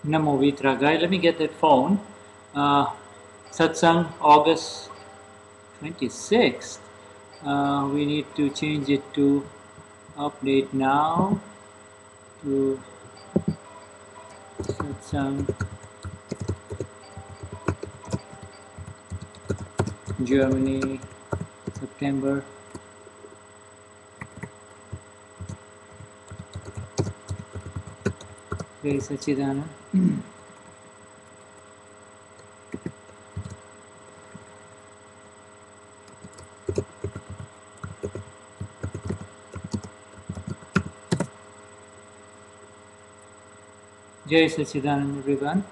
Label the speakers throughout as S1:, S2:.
S1: Namo Vitragai. Let me get that phone. Satsang August 26th. We need to change it to update now to Satsang Germany, September. Jai Sachidanand. Jai Sachidanand, everyone.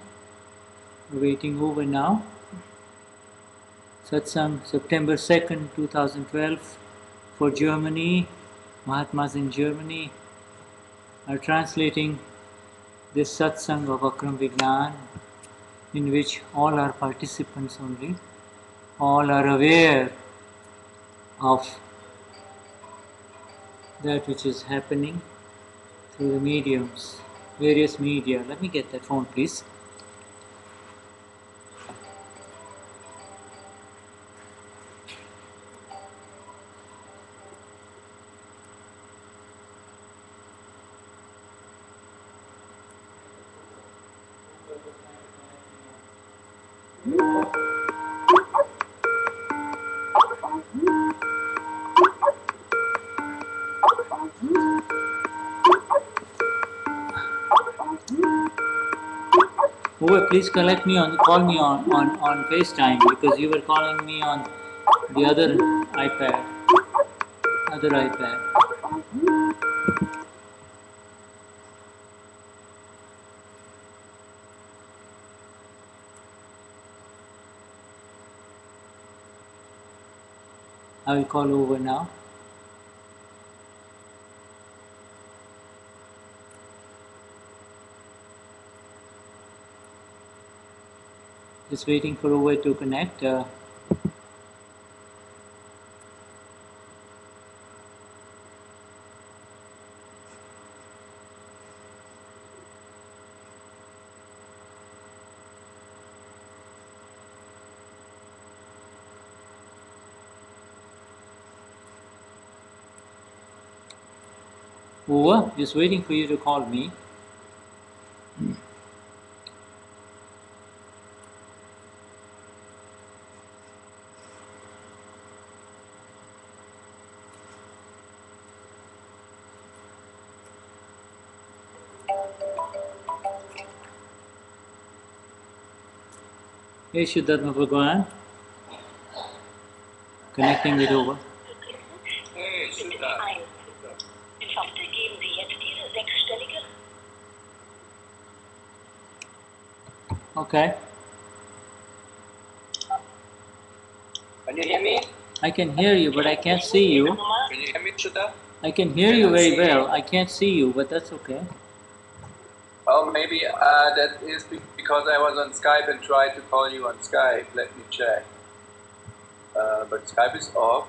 S1: We're waiting over now. Satsang, September 2nd, 2012, for Germany. Mahatmas in Germany are translating this Satsang of Akram Vignan, in which all are participants only, all are aware of that which is happening through the mediums, various media. Let me get that phone, please. Please call me on FaceTime, because you were calling me on the other iPad. I will call over now. Just waiting for Uwe to connect. Uwe, just waiting for you to call me. Hey, VISHUDDHATMA Bhagwan. Connecting with Uwe.
S2: Hey, Shuddha.
S1: Okay.
S2: Can you hear me?
S1: I can hear you, but I can't see you.
S2: Can you hear me, Shuddha?
S1: I can hear you very well. I can't see you, but that's okay.
S2: Oh, maybe that is because I was on Skype and tried to call you on Skype. Let me check. But Skype is off.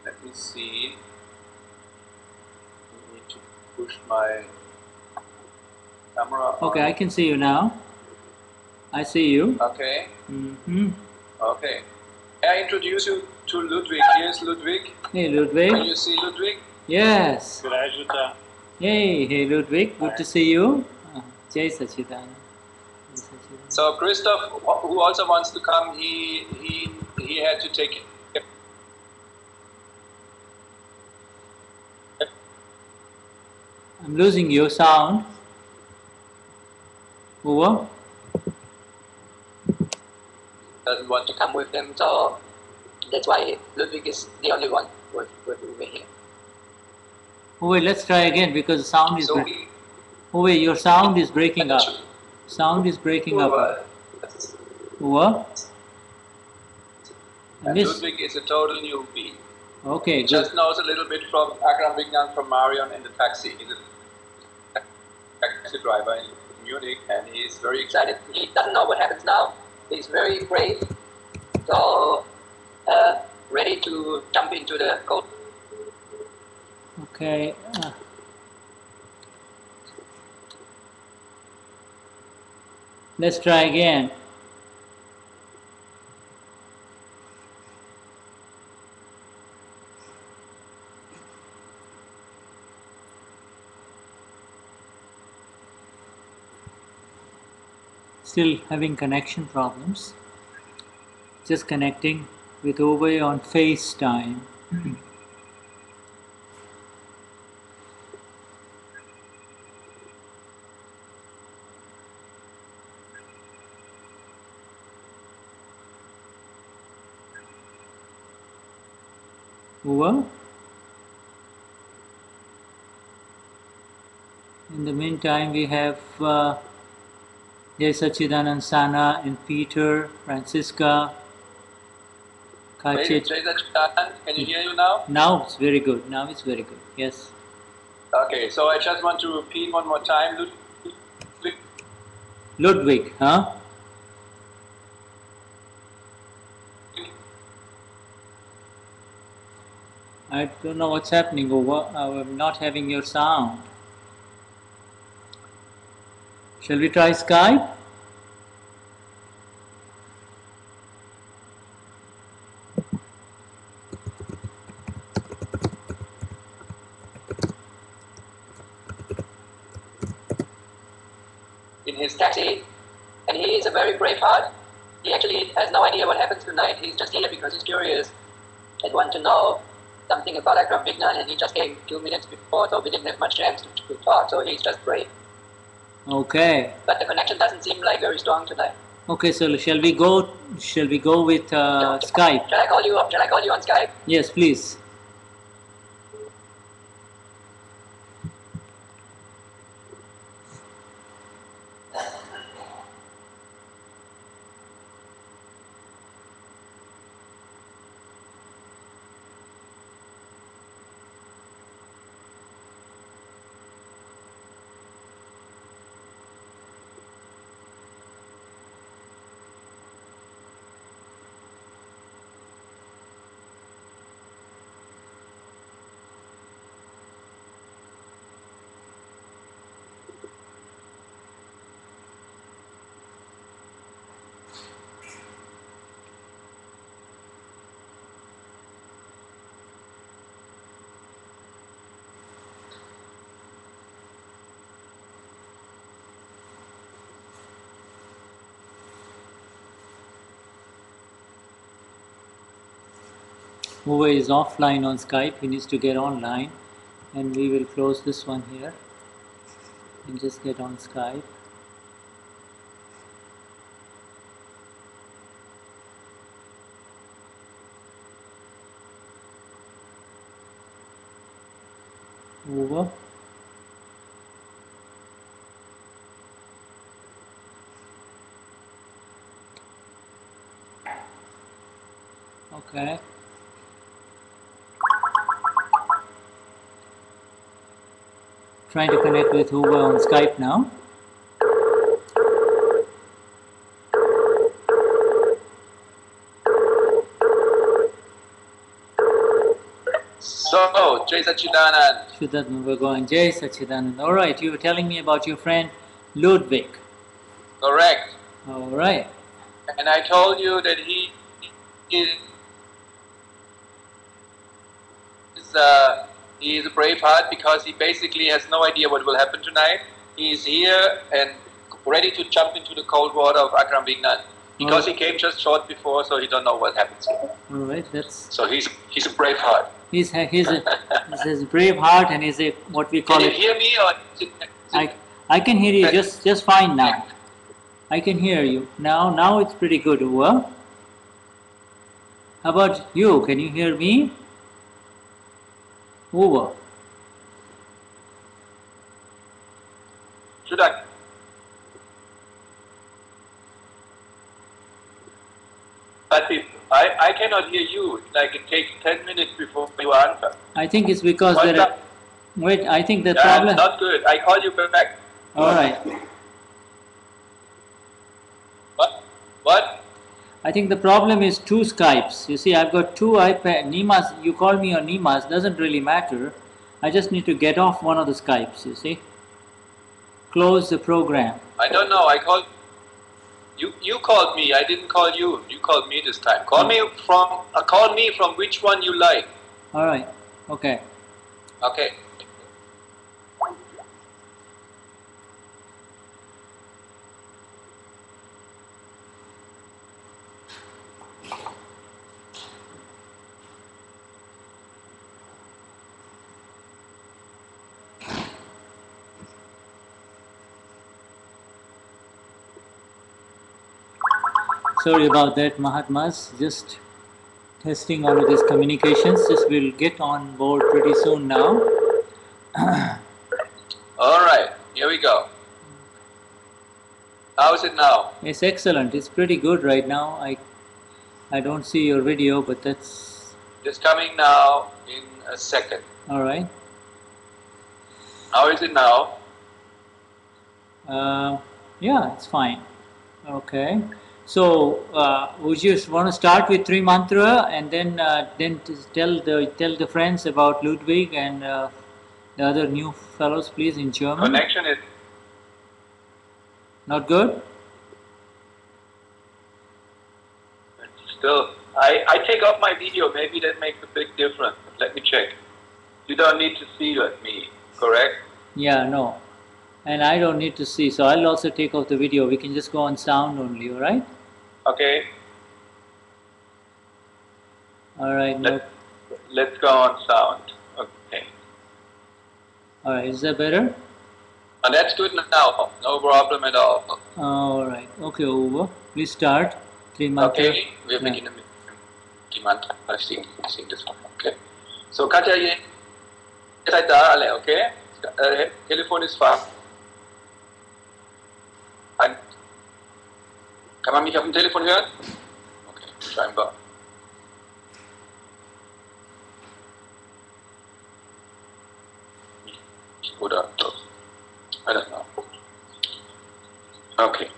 S2: Let me see. I need to push my camera on.
S1: Okay, I can see you now. I see you.
S2: Okay.
S1: Mm-hmm.
S2: Okay. May I introduce you to Ludwig? Here's Ludwig.
S1: Hey, Ludwig.
S2: Can you see Ludwig?
S1: Yes.
S2: Good day, Shuddha.
S1: Hey, Ludwig. Good to see you. Jai Sachidanand.
S2: So Christoph, who also wants to come, he had to take it.
S1: I'm losing your sound. Uwe?
S2: Doesn't want to come with them, so that's why Ludwig is the only one with Uwe here.
S1: Uwe, let's try again, because the sound is Uwe, your sound is breaking up. Sound is breaking up. Uwe?
S2: And Ludwig is a total newbie.
S1: Okay,
S2: he just knows a little bit from Akram Vignan from Marion in the taxi. He's a taxi driver in Munich, and he's very excited. He doesn't know what happens now. He's very brave, so ready to jump into the code.
S1: Okay. Let's try again. Still having connection problems. Just connecting with Uwe on FaceTime. Uwe? In the meantime, we have Jai Sachidanand Sana and Peter, Francisca, Kachit.
S2: Jai Sachidanand, can you hear you now?
S1: Now it's very good. Now it's very good. Yes.
S2: Okay, so I just want to repeat one more time.
S1: Ludwig, huh? I don't know what's happening over. I'm not having your sound. Shall we try Skype?
S2: In his taxi, and he is a very brave heart. He actually has no idea what happens tonight. He's just here because he's curious and wants to know something about Akram Vignan, and he just came 2 minutes before, so we didn't have much chance to talk, so he's just brave.
S1: Okay.
S2: But the connection doesn't seem like very strong tonight.
S1: Okay, so shall we go with Skype?
S2: Shall I call you on Skype?
S1: Yes, please. Uwe is offline on Skype. He needs to get online, and we will close this one here and just get on Skype. Uwe. Okay. Trying to connect with Uwe on Skype now.
S2: So, Jai Sachidanand.
S1: VISHUDDHATMA, we're going. Jai Sachidanand. All right, you were telling me about your friend Ludwig.
S2: Correct.
S1: All right.
S2: And I told you that he is a brave heart because he basically has no idea what will happen tonight. He is here and ready to jump into the cold water of Akram Vignan because he came just short before, so he don't know what happens here.
S1: All right, that's.
S2: So he's a brave heart.
S1: He's a brave heart, and he's a what we call
S2: Can
S1: it.
S2: you hear me or?
S1: I can hear you just fine now. I can hear you now. It's pretty good, Uwe. How about you? Can you hear me? Uwe.
S2: Should I? But if I cannot hear you. Like it takes 10 minutes before you answer.
S1: I think it's because wait, I think the
S2: yeah,
S1: problem.
S2: Not good. I call you back.
S1: All right.
S2: What?
S1: I think the problem is two Skypes. You see, I've got two iPad. Nimas, you call me on Nimas, doesn't really matter. I just need to get off one of the Skypes, you see. Close the program.
S2: I don't know. I called You called me. I didn't call you. You called me this time. Call me from which one you like.
S1: All right. Okay.
S2: Okay.
S1: Sorry about that, Mahatmas. Just testing all of these communications. Just we'll get on board pretty soon now.
S2: All right. Here we go. How is it now?
S1: It's excellent. It's pretty good right now. I don't see your video, but that's...
S2: It's coming now in a second.
S1: All right.
S2: How is it now?
S1: Yeah, it's fine. Okay. So, would you want to start with three mantra and then tell the friends about Ludwig and the other new fellows, please, in German.
S2: Connection is
S1: not good.
S2: Still, I take off my video. Maybe that makes a big difference. Let me check. You don't need to see me, correct?
S1: Yeah, no. And I don't need to see, so I'll also take off the video. We can just go on sound only, all right?
S2: Okay.
S1: All right.
S2: Let's go on sound. Okay.
S1: All right. Is that better?
S2: And that's good now. No problem at all.
S1: All right. Okay, over. Please start. Three mantra.
S2: Okay. We're beginning with three mantra. I sing this one. Okay. So, Katja, jetzt seid da alle, okay? Telefon ist far. Kann man mich auf dem Telefon hören? Okay, scheinbar. Oder doch? I don't know. Okay.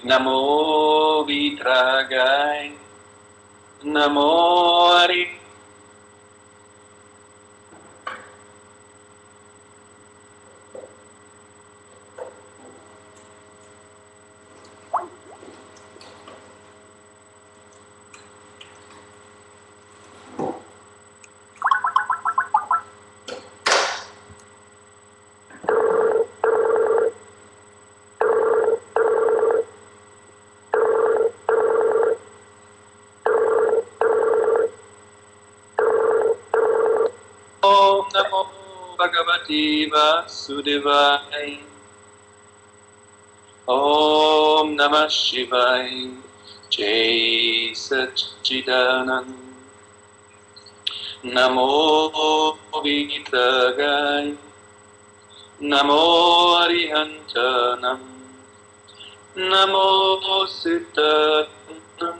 S2: Namo Vitragai. Namo Hari. Namo Bhagavati Vasudevaya. Om Namah Shivaya. Jai Satchidanand. Namo Vitragai. Namo Arihantanam. Namo Siddhanam.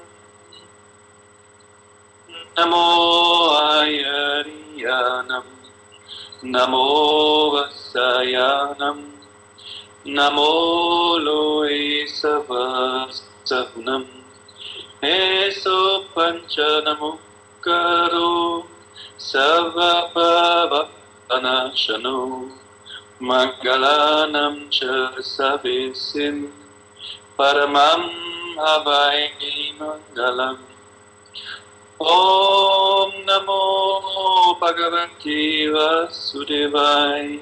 S2: Namo Ayariyanam. Namo Vasayanam. Namo Loe Savasahunam. Eso Panchanamukaro Savapavapanashano. Mangalanam Cha Savisim Paramam Havai Mangalam. Om Namo Bhagavati Vasudevaya.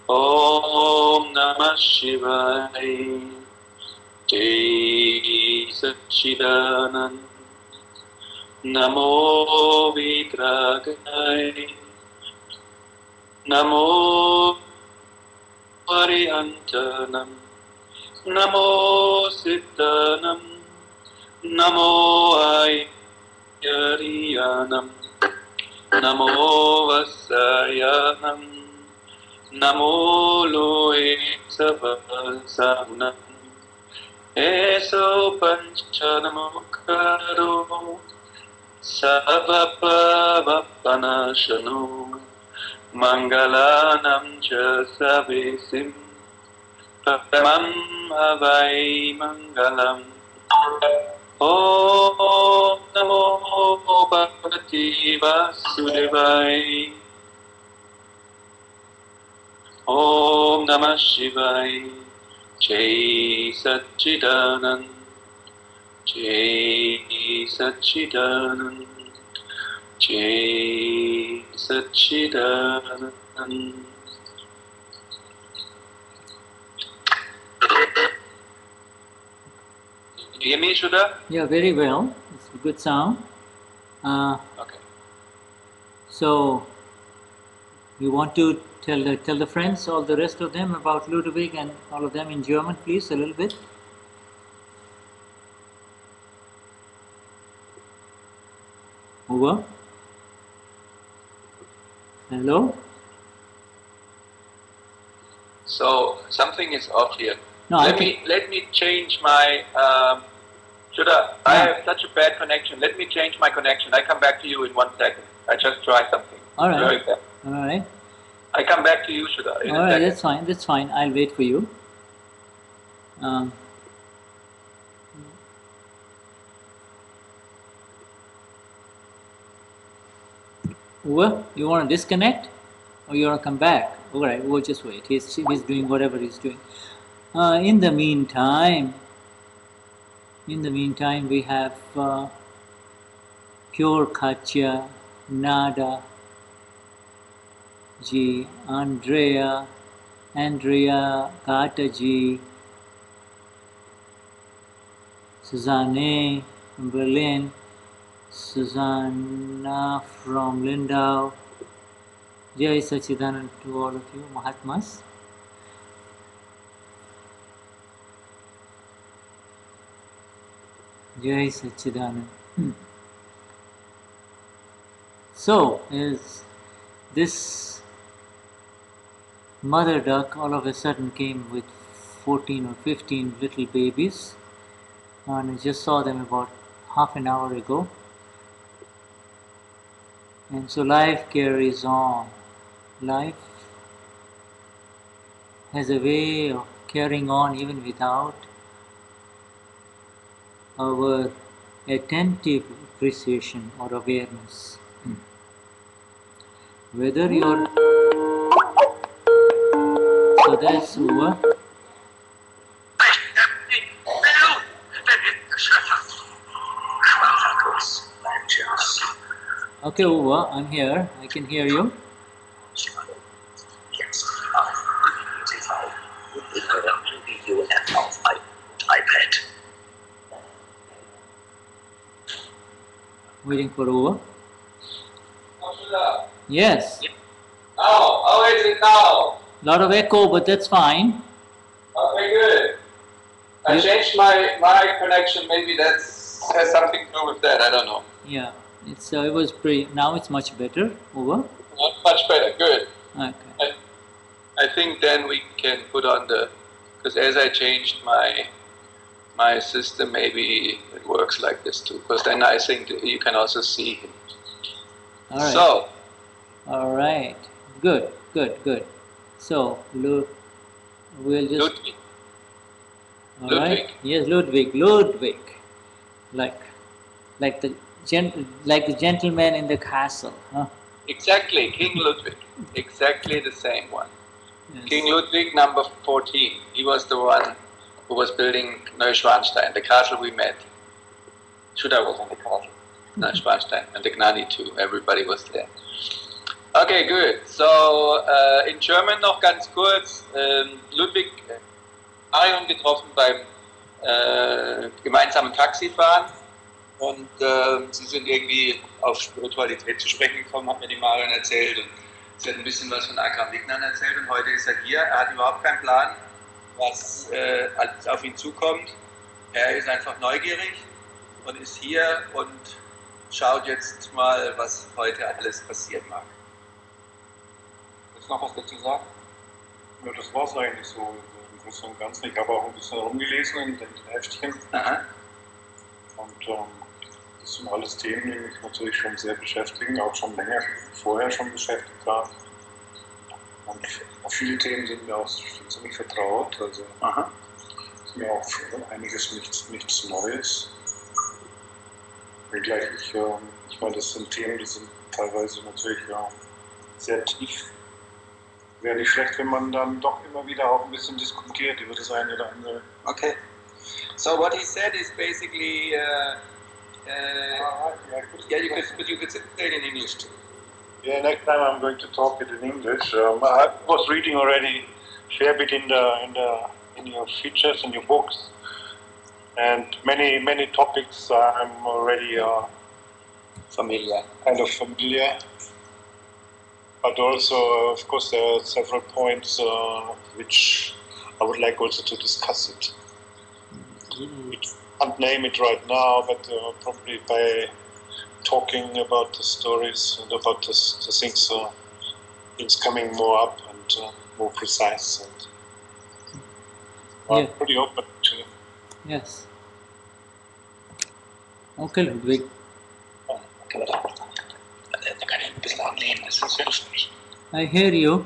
S2: Om Namah Shivaya. Jai Satchidanand. Namo Vitragai. Namo Arihantanam. Namo Siddhanam. Namo Ayariyanam. Namo Vasayanam. Namo Loe Savasahunam. Eso Panchanamukaro Savapavapanashano. Mangalanam Cha Savisim Paramam Havai Mangalam. Om Namo Bhagavati Vasudevaya. Om Namah Shivaya. Jai Satchidanand. Jai Satchidanand, Jai Satchidanand. You hear me, Shuddha?
S1: Yeah, very well. It's a good sound.
S2: Okay.
S1: So, you want to tell the friends, all the rest of them, about Ludwig and all of them in German, please, a little bit. Over. Hello.
S2: So something is off here.
S1: No,
S2: let me change my. Shuddha, I have such a bad connection. Let me change my connection. I come back to you in 1 second. I just try something.
S1: All right.
S2: Very bad.
S1: All right.
S2: I come back to you, Shuddha. In
S1: All
S2: a
S1: right.
S2: second.
S1: That's fine. That's fine. I'll wait for you. Uwe, you want to disconnect, or you want to come back? All right. We'll just wait. He's doing whatever he's doing. In the meantime, we have Pure Katya, Nada, Ji, Andrea Gata Ji, Suzanne from Berlin, Susanna from Lindau. Jai Sachidanand to all of you, Mahatmas. Jai Sachidanand. So, is this mother duck all of a sudden came with 14 or 15 little babies, and I just saw them about half an hour ago. And so life carries on. Life has a way of carrying on even without our attentive appreciation or awareness. Whether you're... So that's over. Okay, Uwe, I'm here. I can hear you. Waiting for Uwe. Yes.
S2: Now, how is it now?
S1: Lot of echo, but that's fine.
S2: Okay, good. I changed my connection. Maybe that has something to do with that. I don't know.
S1: Yeah, it was pretty. Now it's much better. Over.
S2: Much better. Good.
S1: Okay.
S2: I think then we can put on the, because as I changed my system, maybe it works like this too. Because then I think you can also see him.
S1: All right.
S2: So.
S1: All right. Good. So we'll just.
S2: Ludwig.
S1: All right. Yes, Ludwig. Like the gentleman in the castle, huh?
S2: Exactly, King Ludwig. Exactly the same one. Yes. King Ludwig, number 14. He was the one who was building Neuschwanstein, the castle we met. Shuddha was in the castle, Neuschwanstein, and the Gnani too. Everybody was there. Okay, good. So in German noch ganz kurz. Ludwig Marion getroffen beim gemeinsamen Taxifahren. Und sie sind irgendwie auf Spiritualität zu sprechen gekommen, hat mir die Marion erzählt. Und sie hat ein bisschen was von Akram Vignan erzählt. Und heute ist er hier. Er hat überhaupt keinen Plan, was alles auf ihn zukommt. Er ist einfach neugierig und ist hier und schaut jetzt mal, was heute alles passieren mag. Willst du noch was dazu sagen?
S3: Ja, das war es eigentlich so im Großen und Ganzen. Ich habe auch ein bisschen rumgelesen in den Heftchen.
S2: Aha.
S3: Und das sind alles Themen, die mich natürlich schon sehr beschäftigen, auch schon länger vorher schon beschäftigt haben. Und auch viele Themen sind mir auch ziemlich vertraut. Also ist mir auch einiges nichts Neues. Wenngleich ich meine, das sind Themen, die sind teilweise natürlich sehr tief. Wäre nicht schlecht, wenn man dann doch immer wieder auch ein bisschen diskutiert über das eine oder andere.
S2: Okay. So what he said is basically, you could say it in English too.
S3: Yeah, next time I'm going to talk it in English. I was reading already, share bit in your features in your books, and many topics I'm already
S2: Familiar.
S3: kind of familiar. But also, of course, there are several points which I would like also to discuss it. We can't name it right now, but probably by talking about the stories and about the things, things coming more up and more precise. And I'm pretty open to.
S1: Yes. Okay, Ludwig. I hear you.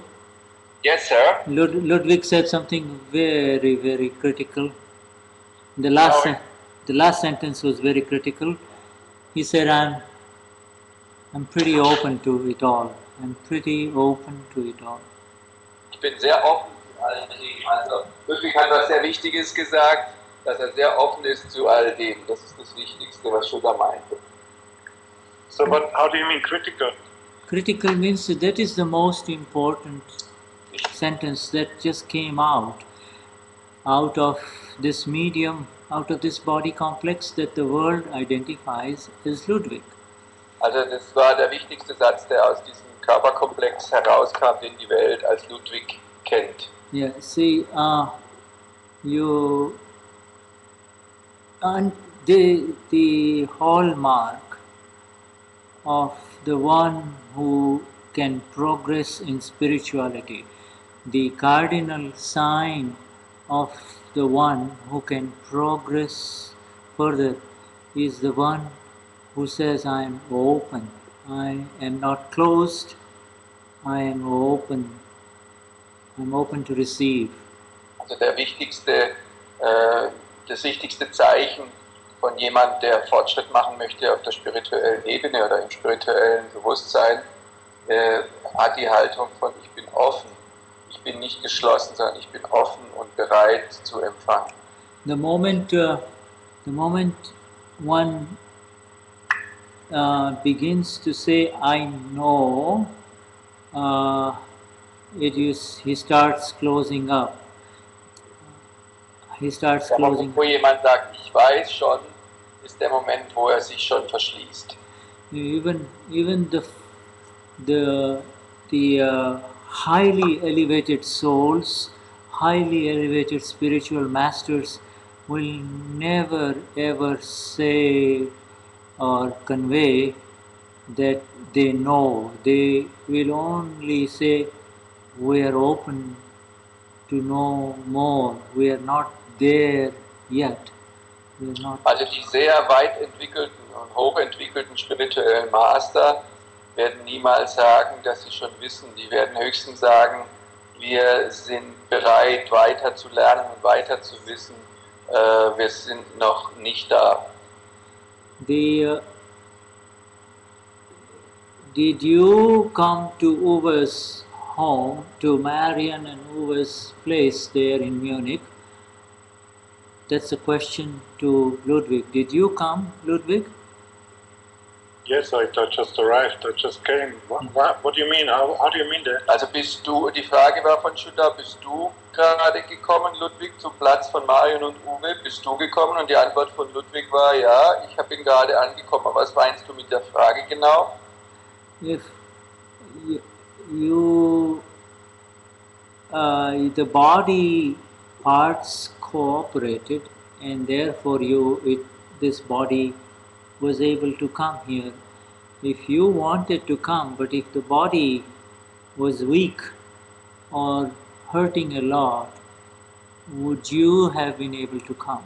S2: Yes, sir.
S1: Ludwig said something very, very critical. The last sentence was very critical. He said, I'm pretty open to it all. I'm pretty open to it all.
S2: Ich bin sehr offen zu all dem. Also, Ludwig hat was sehr Wichtiges gesagt, dass er sehr offen ist zu all dem. Das ist das Wichtigste, was Shuddha meinte.
S3: So, but how do you mean critical?
S1: Critical means that is the most important sentence that just came out of this medium, out of this body complex that the world identifies as Ludwig.
S2: Also das war der wichtigste Satz, der aus diesem Körperkomplex herauskam, den die Welt als Ludwig kennt.
S1: Yeah, see, and the hallmark of the one who can progress in spirituality, the cardinal sign of the one who can progress further is the one who says, I am open, I am not closed, I am open to receive.
S2: Also das wichtigste Zeichen von jemand, der Fortschritt machen möchte auf der spirituellen Ebene oder im spirituellen Bewusstsein, hat die Haltung von ich bin offen, ich bin nicht geschlossen, sondern ich bin offen und bereit zu empfangen.
S1: The moment one begins to say I know, he starts closing up. He starts closing.
S2: Wo jemand sagt, ich weiß schon, ist der Moment, wo sich schon verschließt.
S1: Even the highly elevated souls, highly elevated spiritual masters will never ever say or convey that they know. They will only say, we are open to know more. We are not there yet. We are not.
S2: Also die sehr weit entwickelten und hochentwickelten spirituellen Master werden niemals sagen, dass sie schon wissen. Die werden höchstens sagen, wir sind bereit, weiter zu lernen und weiter zu wissen. Wir sind noch nicht da.
S1: Did you come to Uwe's home, to Marian and Uwe's place there in Munich? That's a question to Ludwig. Did you come, Ludwig?
S3: Yes, I just arrived. I just came. What do you mean? How do you mean that?
S2: Also die Frage war von Shuddha, bist du gerade gekommen, Ludwig, zum Platz von Marion und Uwe? Bist du gekommen? Und die Antwort von Ludwig war, ja, ich bin gerade angekommen. Was meinst du mit der Frage genau?
S1: If the body parts cooperated, and therefore this body was able to come here. If you wanted to come, but if the body was weak or hurting a lot, would you have been able to come?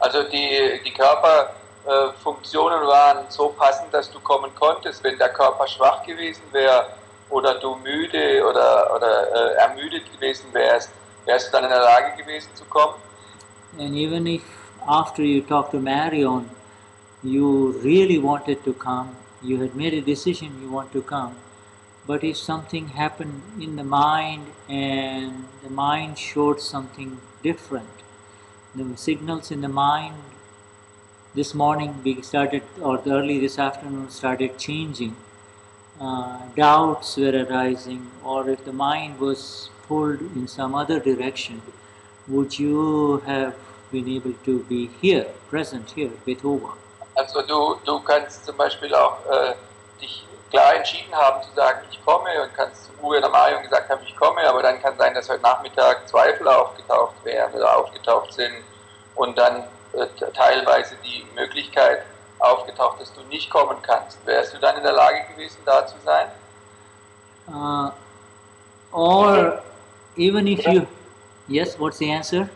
S2: Also die Körperfunktionen waren so passend, dass du kommen konntest. Wenn der Körper schwach gewesen wäre oder du müde oder ermüdet gewesen wärst du dann in der Lage gewesen zu kommen?
S1: And even if after you talked to Marion, you really wanted to come, you had made a decision you want to come, but if something happened in the mind and the mind showed something different, the signals in the mind this morning started, or early this afternoon started changing. Doubts were arising, or if the mind was pulled in some other direction, would you have been able to be here, present here, with Ova?
S2: Also du kannst zum Beispiel auch dich klar entschieden haben zu sagen, ich komme, und kannst zu Uwe oder Marion gesagt haben, ich komme, aber dann kann sein, dass heute Nachmittag Zweifel aufgetaucht wären oder aufgetaucht sind und dann teilweise die Möglichkeit aufgetaucht, dass du nicht kommen kannst. Wärst du dann in der Lage gewesen, da zu sein?
S1: Or even if you... Yes, what's the answer?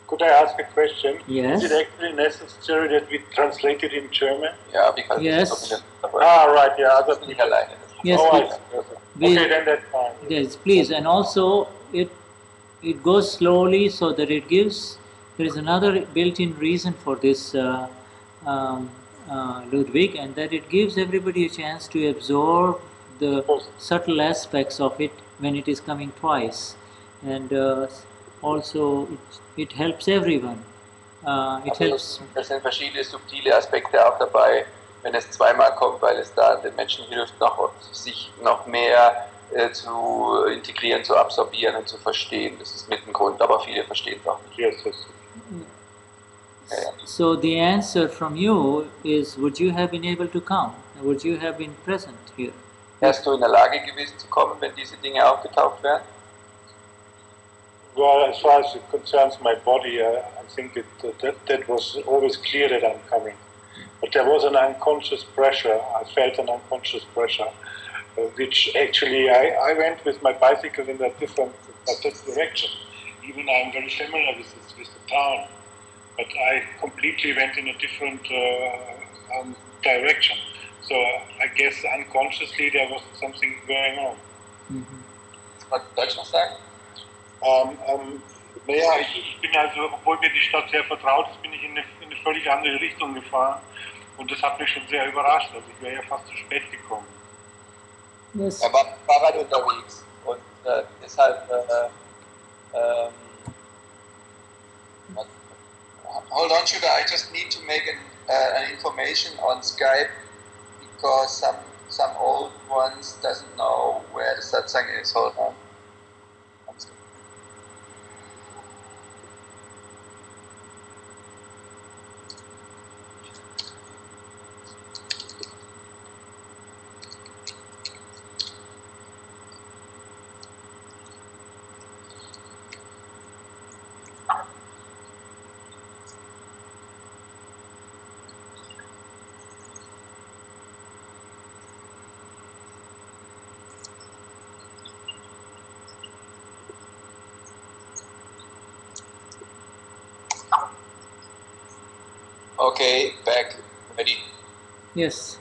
S3: Could I ask a question?
S1: Yes.
S3: Is it actually necessary that we translate it in German?
S2: Ja, because
S1: Yes.
S3: Right, yeah.
S2: Das ist nicht alleine.
S1: Yes,
S3: Oh,
S1: please.
S3: okay, then that's fine.
S1: Yes, please. And also, it goes slowly so that it gives... There is another built-in reason for this, Ludwig, and that it gives everybody a chance to absorb the subtle aspects of it when it is coming twice. And also, it helps everyone. It helps...
S2: Da sind verschiedene subtile Aspekte auch dabei, wenn es zweimal kommt, weil es da den Menschen hilft, sich noch mehr zu integrieren, zu absorbieren und zu verstehen. Das ist mit dem Grund, aber viele verstehen es auch nicht.
S3: Yes, yes.
S1: So the answer from you is, would you have been able to come? Would you have been present here?
S2: Wärst du in der Lage gewesen zu kommen, wenn diese Dinge aufgetaucht wären?
S3: Well, as far as it concerns my body, I think that was always clear that I'm coming. But there was an unconscious pressure. I felt an unconscious pressure, which actually I went with my bicycle in a different direction. Even I'm very familiar with the town, but I completely went in a different direction. So I guess unconsciously there was something going on.
S2: Was Deutsch noch sagen?
S3: Naja, ich bin also, obwohl mir die Stadt sehr vertraut ist, bin ich in eine völlig andere Richtung gefahren. Und das hat mich schon sehr überrascht. Also ich wäre ja fast zu spät gekommen.
S1: Yes.
S2: Er war mit dem Fahrrad unterwegs und deshalb hold on, sugar, I just need to make an information on Skype because some old ones doesn't know where the Satsang is. Hold on. Okay, back, ready.
S1: Yes,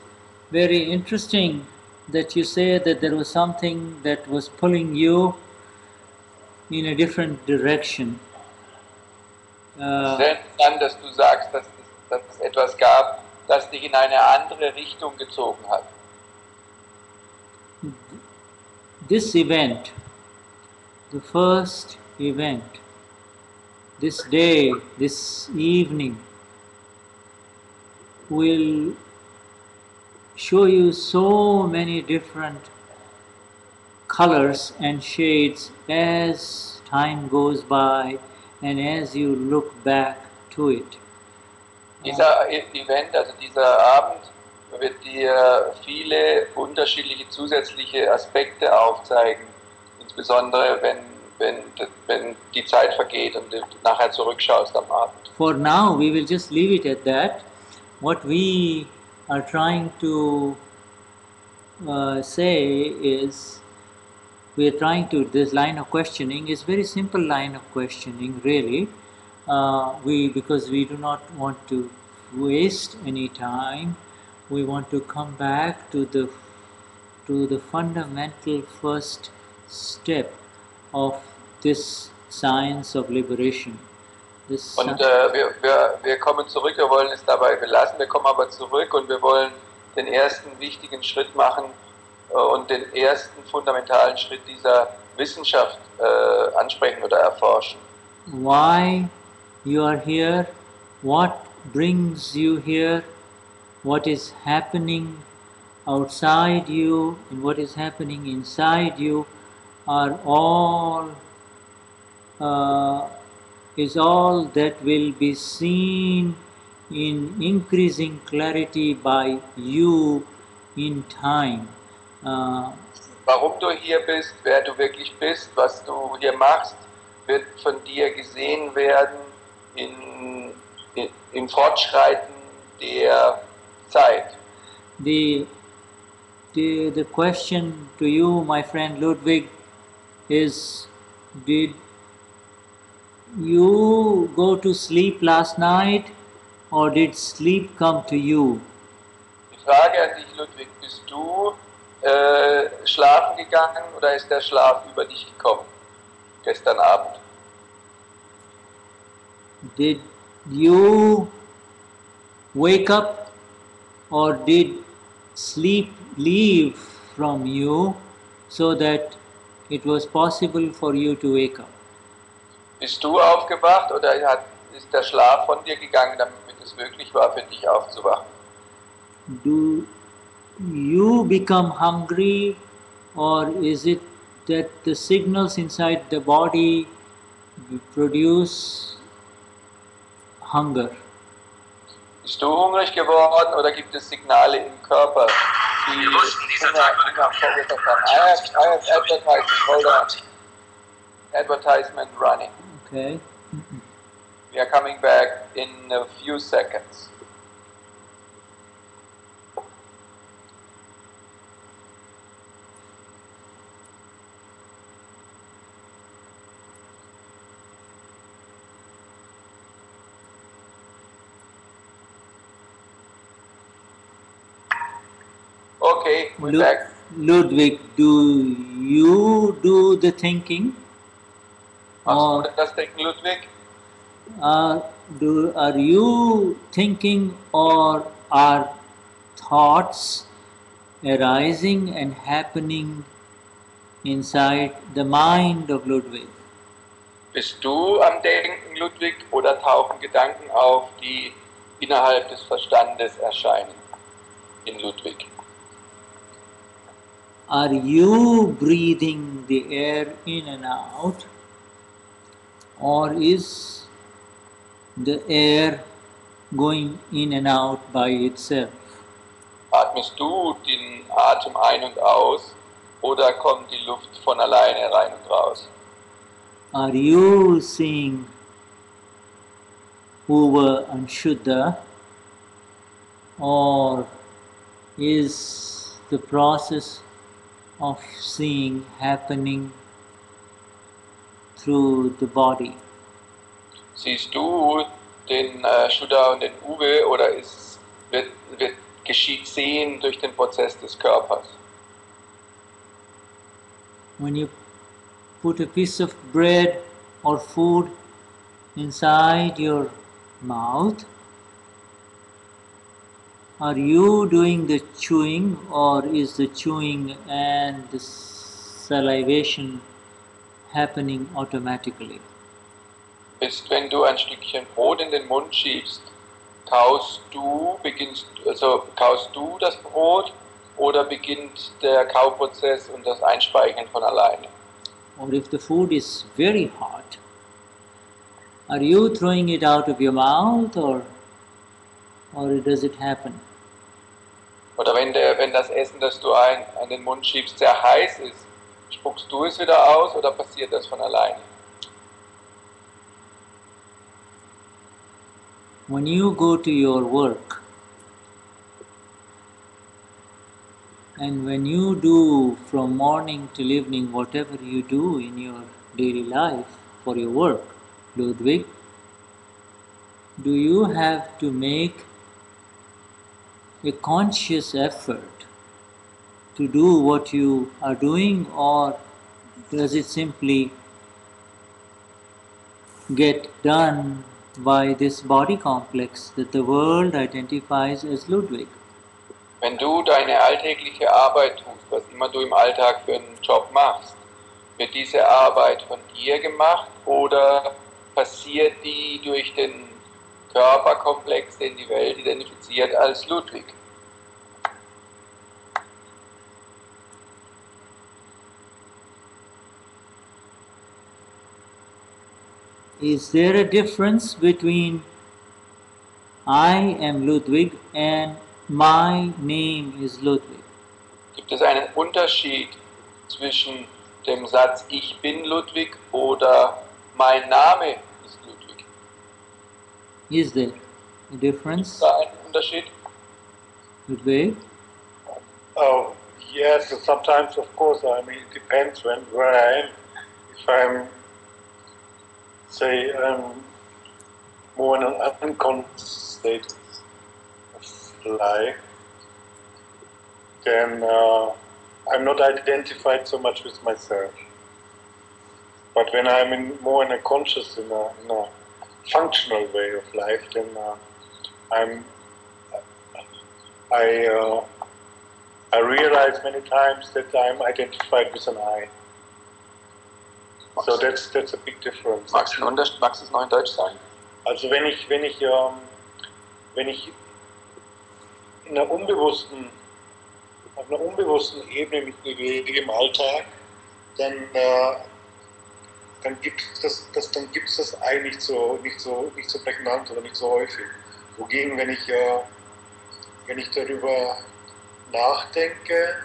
S1: very interesting that you say that there was something that was pulling you in a different direction.
S2: Sehr interessant, dass du sagst, dass es etwas gab, das dich in eine andere Richtung gezogen hat.
S1: This event, the first event, this day, this evening, will show you so many different colors and shades as time goes by and as you look back to it.
S2: Dieser Event, also dieser Abend, wird dir viele unterschiedliche zusätzliche Aspekte aufzeigen, insbesondere wenn die Zeit vergeht und du nachher zurückschaust am Abend.
S1: For now, we will just leave it at that. What we are trying to say is, we are trying to, this line of questioning is very simple line of questioning really, because we do not want to waste any time. We want to come back to the fundamental first step of this science of liberation.
S2: Und wir kommen zurück, wir wollen es dabei belassen, wir kommen aber zurück und wir wollen den ersten wichtigen Schritt machen und den ersten fundamentalen Schritt dieser Wissenschaft ansprechen oder erforschen.
S1: Why you are here, what brings you here, what is happening outside you and what is happening inside you are all is all that will be seen in increasing clarity by you in time.
S2: Warum du hier bist, wer du wirklich bist, was du hier machst, wird von dir gesehen werden im Fortschreiten der Zeit.
S1: The question to you, my friend Ludwig, is: did you go to sleep last night, or did sleep come to you?
S2: Die Frage an dich, Ludwig, bist du schlafen gegangen oder ist der Schlaf über dich gekommen gestern Abend?
S1: Did you wake up, or did sleep leave from you so that it was possible for you to wake up?
S2: Bist du aufgewacht oder ist der Schlaf von dir gegangen, damit es möglich war, für dich aufzuwachen?
S1: Do you become hungry, or is it that the signals inside the body produce hunger?
S2: Bist du hungrig geworden oder gibt es Signale im Körper, die Hunger verursacht haben? I have advertisement, hold on. Advertisement running.
S1: Okay.
S2: We are coming back in a few seconds. Okay, we're back.
S1: Ludwig, do you do the thinking?
S2: Machst du das Denken, Ludwig?
S1: Are you thinking, or are thoughts arising and happening inside the mind of Ludwig?
S2: Bist du am Denken, Ludwig, oder tauchen Gedanken auf, die innerhalb des Verstandes erscheinen in Ludwig?
S1: Are you breathing the air in and out, or is the air going in and out by itself?
S2: Atmest du den Atem ein und aus, oder kommt die Luft von alleine rein und raus?
S1: Are you seeing Uva and Shuddha, or is the process of seeing happening through the body?
S2: Siehst du den Shuddha und den Uwe, oder geschieht Sehen durch den Prozess des Körpers?
S1: When you put a piece of bread or food inside your mouth, are you doing the chewing, or is the chewing and the salivation happening automatically?
S2: Wenn du ein Stückchen Brot in den Mund schiebst, kaust du das Brot, oder beginnt der Kauprozess und das Einspeicheln von alleine?
S1: Or if the food is very hot, are you throwing it out of your mouth, or does it happen?
S2: Oder wenn das Essen, das du an den Mund schiebst, sehr heiß ist, spuckst du es wieder aus, oder passiert das von alleine?
S1: When you go to your work, and when you do from morning till evening whatever you do in your daily life for your work, Ludwig, do you have to make a conscious effort to do what you are doing, or does it simply get done by this body complex that the world identifies as Ludwig?
S2: Wenn du deine alltägliche Arbeit tust, was immer du im Alltag für einen Job machst, wird diese Arbeit von dir gemacht, oder passiert die durch den Körperkomplex, den die Welt identifiziert als Ludwig.
S1: Is there a difference between I am Ludwig and my name is Ludwig?
S2: Gibt es einen Unterschied zwischen dem Satz Ich bin Ludwig oder mein Name ist Ludwig?
S1: Is there a difference?
S2: Ist da ein Unterschied?
S1: Ludwig?
S3: Oh, yes, sometimes, of course. I mean, it depends where I am. If I'm, say, more in an unconscious state of life, then I'm not identified so much with myself. But when I'm more in a conscious, in a functional way of life, then I realize many times that I'm identified with an I. So that's a big difference.
S2: Magst du es noch in Deutsch sagen?
S3: Also wenn ich auf einer unbewussten Ebene mich bewege im Alltag, dann gibt's das I nicht so prägnant oder nicht so häufig. Wogegen, wenn ich darüber nachdenke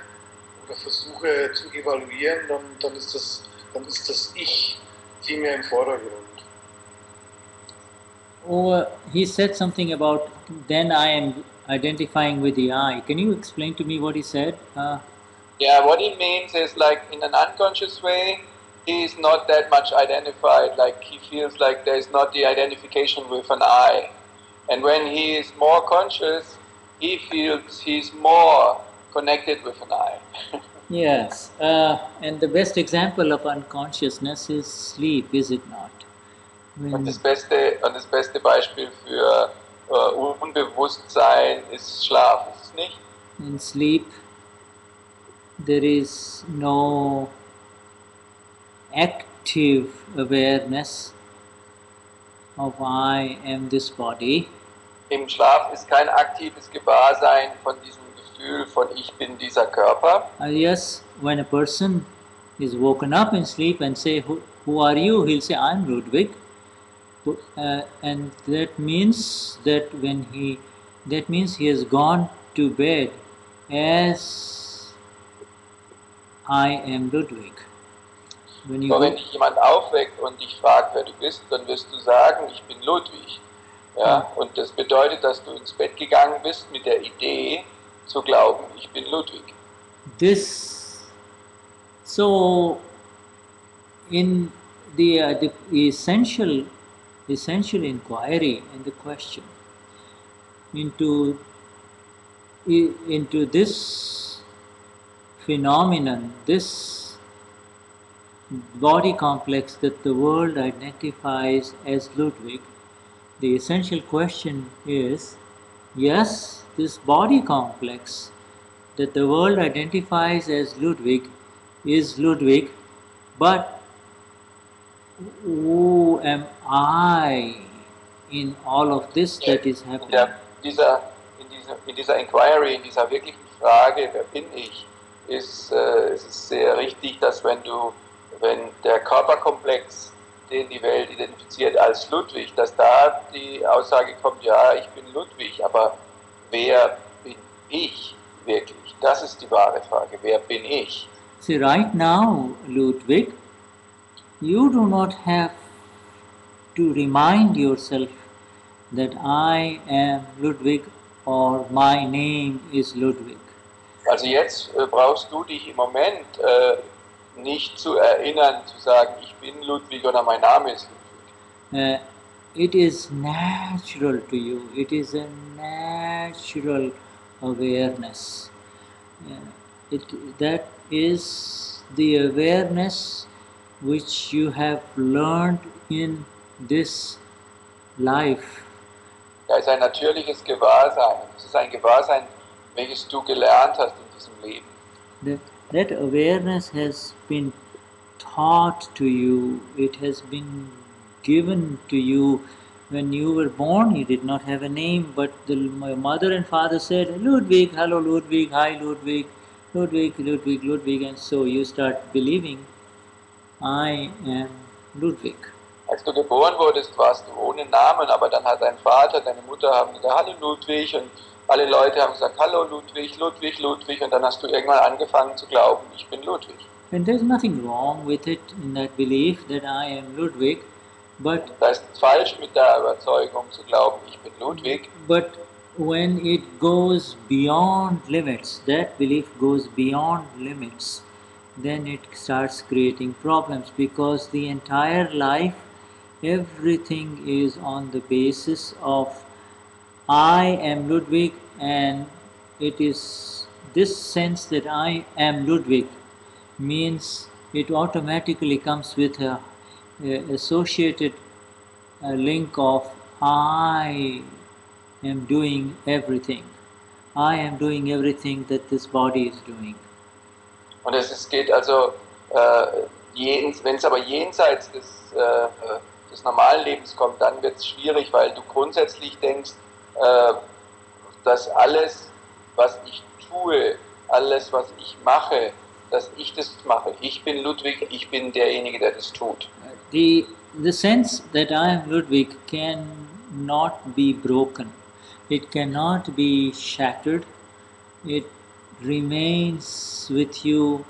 S3: oder versuche zu evaluieren, dann ist das Ich viel mehr im Vordergrund.
S1: Or he said something about then I am identifying with the I. Can you explain to me what he said?
S2: Yeah, what he means is like in an unconscious way, he is not that much identified, like he feels like there is not the identification with an I. And when he is more conscious, he feels he's more connected with an I.
S1: Yes, and the best example of unconsciousness is sleep, is it not?
S2: Und das beste Beispiel für Unbewusstsein ist Schlaf, ist es nicht?
S1: In sleep, there is no active awareness of I am this body.
S2: Im Schlaf ist kein aktives Gewahrsein von diesem Gefühl von ich bin dieser Körper.
S1: Yes, when a person is woken up in sleep and say, who are you? He'll say, I'm Ludwig. And that means he has gone to bed as I am Ludwig. When
S2: dich jemand aufweckt und dich fragt, wer du bist, dann wirst du sagen, ich bin Ludwig. Ja? Und das bedeutet, dass du ins Bett gegangen bist mit der Idee zu glauben, ich bin Ludwig.
S1: So in the essential inquiry and the question into this phenomenon, this body complex that the world identifies as Ludwig, the essential question is, yes, this body complex that the world identifies as Ludwig is Ludwig, but who am I in all of this that is happening?
S2: In dieser Inquiry, in dieser wirklichen Frage, wer bin ich, ist es sehr richtig, dass wenn der Körperkomplex, den die Welt identifiziert als Ludwig, dass da die Aussage kommt, ja, ich bin Ludwig, aber wer bin ich wirklich? Das ist die wahre Frage, wer bin ich?
S1: See, right now, Ludwig, you do not have to remind yourself that I am Ludwig or my name is Ludwig.
S2: Also jetzt brauchst du dich im Moment nicht zu erinnern, zu sagen, ich bin Ludwig oder mein Name ist Ludwig.
S1: It is natural to you. It is a natural awareness. That is the awareness which you have learned in this life.
S2: Da ist ein natürliches Gewahrsein. Es ist ein Gewahrsein, welches du gelernt hast in diesem Leben.
S1: That awareness has been taught to you. It has been given to you when you were born. You did not have a name, but my mother and father said, Ludwig, hello Ludwig, hi Ludwig, Ludwig, Ludwig, Ludwig, and so you start believing, I am Ludwig.
S2: Als du geboren wurdest, warst du ohne Namen, aber dann hat dein Vater, deine Mutter haben gesagt, hallo Ludwig, und alle Leute haben gesagt, hallo Ludwig, Ludwig, Ludwig, und dann hast du irgendwann angefangen zu glauben, ich bin Ludwig.
S1: And there's nothing wrong with it in that belief that I am Ludwig, but
S2: Da ist nichts falsch mit der Überzeugung zu glauben, ich bin Ludwig.
S1: But when it goes beyond limits, that belief goes beyond limits, then it starts creating problems, because the entire life, everything is on the basis of I am Ludwig, and it is this sense that I am Ludwig means it automatically comes with a associated link of I am doing everything. I am doing everything that this body is doing.
S2: Und es geht also, wenn es aber jenseits des normalen Lebens kommt, dann wird es schwierig, weil du grundsätzlich denkst, dass alles, was ich tue, alles, was ich mache, dass ich das mache. Ich bin Ludwig, ich bin derjenige, der das tut.
S1: The sense that I am Ludwig cannot be broken. It cannot be shattered. It remains with you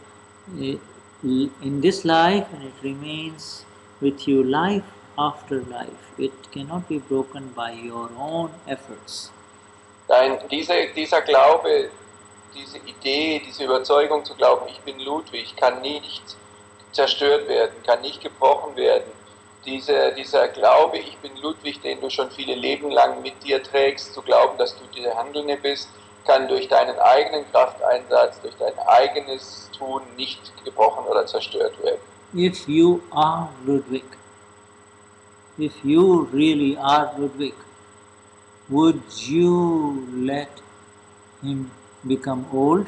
S1: in this life, and it remains with you life after life. It cannot be broken by your own efforts.
S2: Dieser Glaube, diese Idee, diese Überzeugung zu glauben, ich bin Ludwig, kann nicht zerstört werden, kann nicht gebrochen werden. Dieser Glaube, ich bin Ludwig, den du schon viele Leben lang mit dir trägst, zu glauben, dass du der Handelnde bist, kann durch deinen eigenen Krafteinsatz, durch dein eigenes Tun nicht gebrochen oder zerstört werden.
S1: If you are Ludwig, if you really are Ludwig, would you let him become old?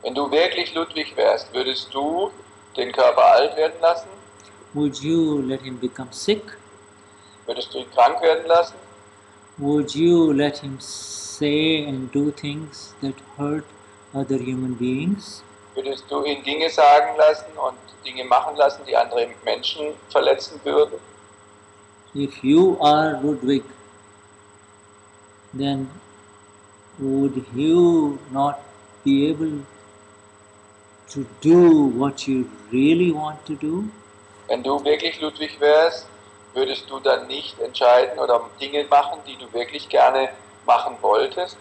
S2: Wenn du wirklich Ludwig wärst, würdest du den Körper alt werden lassen?
S1: Would you let him become sick?
S2: Würdest du ihn krank werden lassen?
S1: Would you let him say and do things that hurt other human beings?
S2: Würdest du ihn Dinge sagen lassen und Dinge machen lassen, die andere Menschen verletzen würden?
S1: If you are Ludwig, then would you not be able to do what you really want to do?
S2: Wenn du wirklich Ludwig wärst, würdest du dann nicht entscheiden oder Dinge machen, die du wirklich gerne machen wolltest?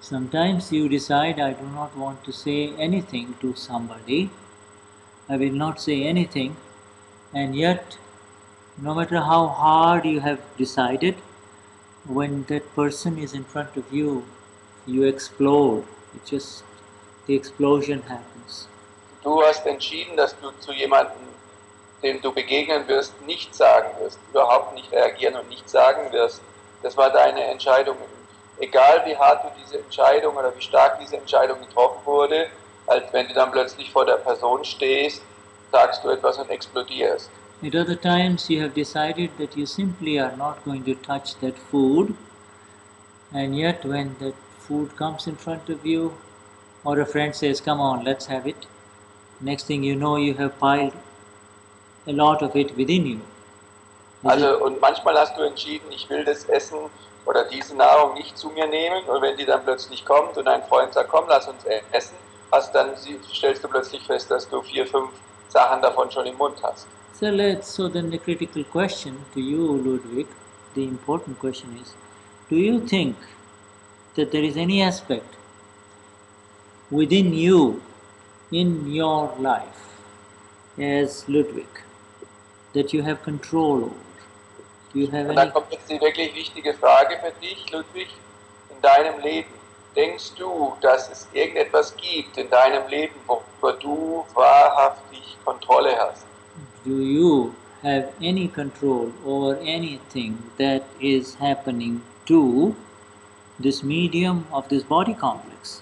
S1: Sometimes you decide, I do not want to say anything to somebody. I will not say anything, and yet, no matter how hard you have decided, when that person is in front of you, you explode. The explosion happens.
S2: Du hast entschieden, dass du zu jemandem, dem du begegnen wirst, nichts sagen wirst, überhaupt nicht reagieren und nichts sagen wirst. Das war deine Entscheidung. Egal wie hart du diese Entscheidung oder wie stark diese Entscheidung getroffen wurde, als wenn du dann plötzlich vor der Person stehst, sagst du etwas und explodierst.
S1: At other times you have decided that you simply are not going to touch that food, and yet when that food comes in front of you, or a friend says, come on, let's have it, next thing you know, you have piled a lot of it within you.
S2: Also, und manchmal hast du entschieden, ich will das Essen oder diese Nahrung nicht zu mir nehmen, und wenn die dann plötzlich kommt und ein Freund sagt, komm, lass uns essen, stellst du plötzlich fest, dass du 4, 5 Sachen davon schon im Mund hast.
S1: So then the critical question to you, Ludwig, the important question is, do you think that there is any aspect within you, in your life, as Ludwig, that you have control over? Do you have
S2: Und dann
S1: any...
S2: kommt jetzt die wirklich wichtige Frage für dich, Ludwig, in deinem Leben. Denkst du, dass es irgendetwas gibt in deinem Leben, worüber du wahrhaftig Kontrolle hast?
S1: Do you have any control over anything that is happening to this medium of this body complex?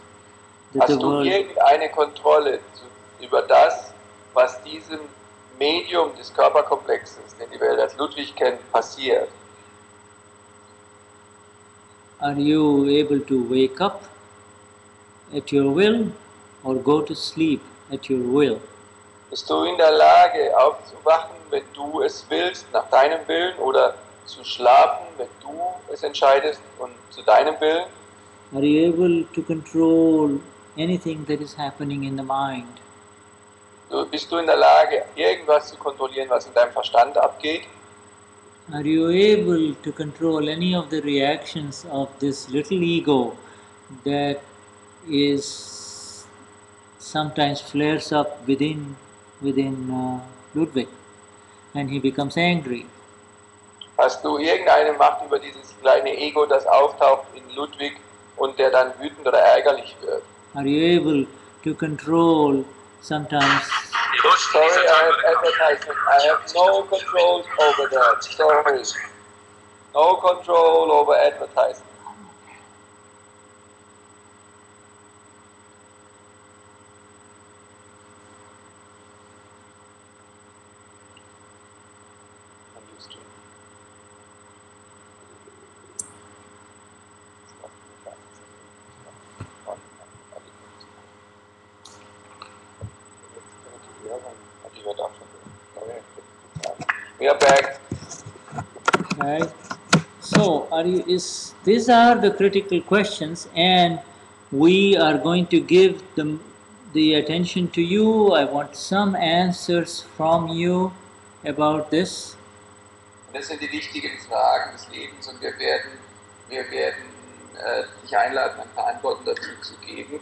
S1: That
S2: Hast du irgendeine Kontrolle über das, was diesem Medium des Körperkomplexes, den die Welt als Ludwig kennt, passiert?
S1: Are you able to wake up at your will or go to sleep at your will?
S2: Bist du in der Lage, aufzuwachen, wenn du es willst, nach deinem Willen, oder zu schlafen, wenn du es entscheidest und zu deinem Willen?
S1: Are you able to control anything that is happening in the mind?
S2: Bist du in der Lage, irgendwas zu kontrollieren, was in deinem Verstand abgeht?
S1: Are you able to control any of the reactions of this little ego that is sometimes flares up within Ludwig, and he becomes angry?
S2: Hast du irgendeine Macht über dieses kleine Ego, das auftaucht in Ludwig und der dann wütend oder ärgerlich wird?
S1: Are you able to control sometimes?
S2: Sorry, I have advertisement. I have no control over that. Sorry. No control over advertisement. We are back.
S1: Right. So, these are the critical questions, and we are going to give them the attention to you. I want some answers from you about this.
S2: Das sind die wichtigen Fragen des Lebens, und wir werden dich einladen, ein paar Antworten dazu zu geben.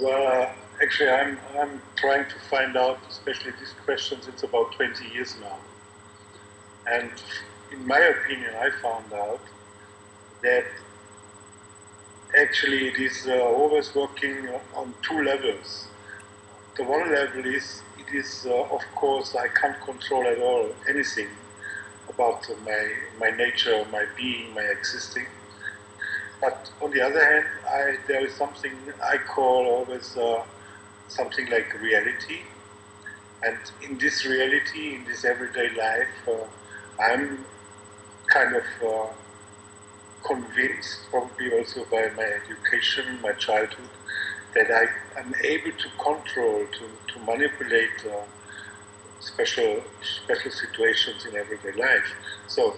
S3: Well, actually, I'm trying to find out, especially these questions. It's about 20 years now, and in my opinion, I found out that actually it is always working on two levels. The one level is of course I can't control at all anything about my nature, my being, my existing. But on the other hand, there is something I call always something like reality. And in this reality, in this everyday life, I'm kind of convinced, probably also by my education, my childhood, that I am able to control, to manipulate special situations in everyday life. So,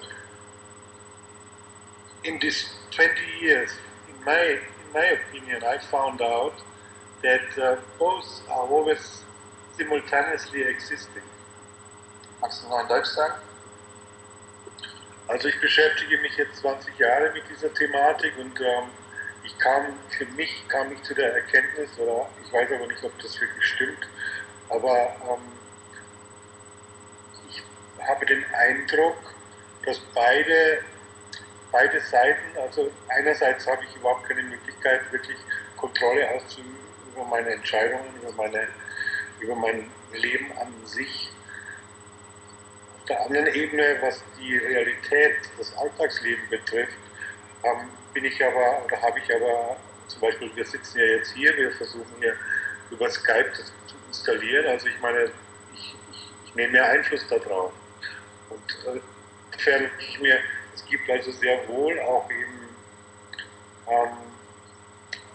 S3: in these 20 years, in my opinion, I found out that both are always simultaneously existing.
S2: Magst du noch in Deutsch sagen?
S3: Also ich beschäftige mich jetzt 20 Jahre mit dieser Thematik, und für mich kam ich zu der Erkenntnis, oder ich weiß aber nicht, ob das wirklich stimmt, aber ich habe den Eindruck, dass beide Seiten, also einerseits habe ich überhaupt keine Möglichkeit, wirklich Kontrolle auszuüben über meine Entscheidungen, über mein Leben an sich. Auf der anderen Ebene, was die Realität, das Alltagsleben betrifft, habe ich aber, zum Beispiel, wir sitzen ja jetzt hier, wir versuchen hier über Skype das zu installieren, also ich meine, ich nehme ja Einfluss darauf. Und insofern es gibt also sehr wohl auch eben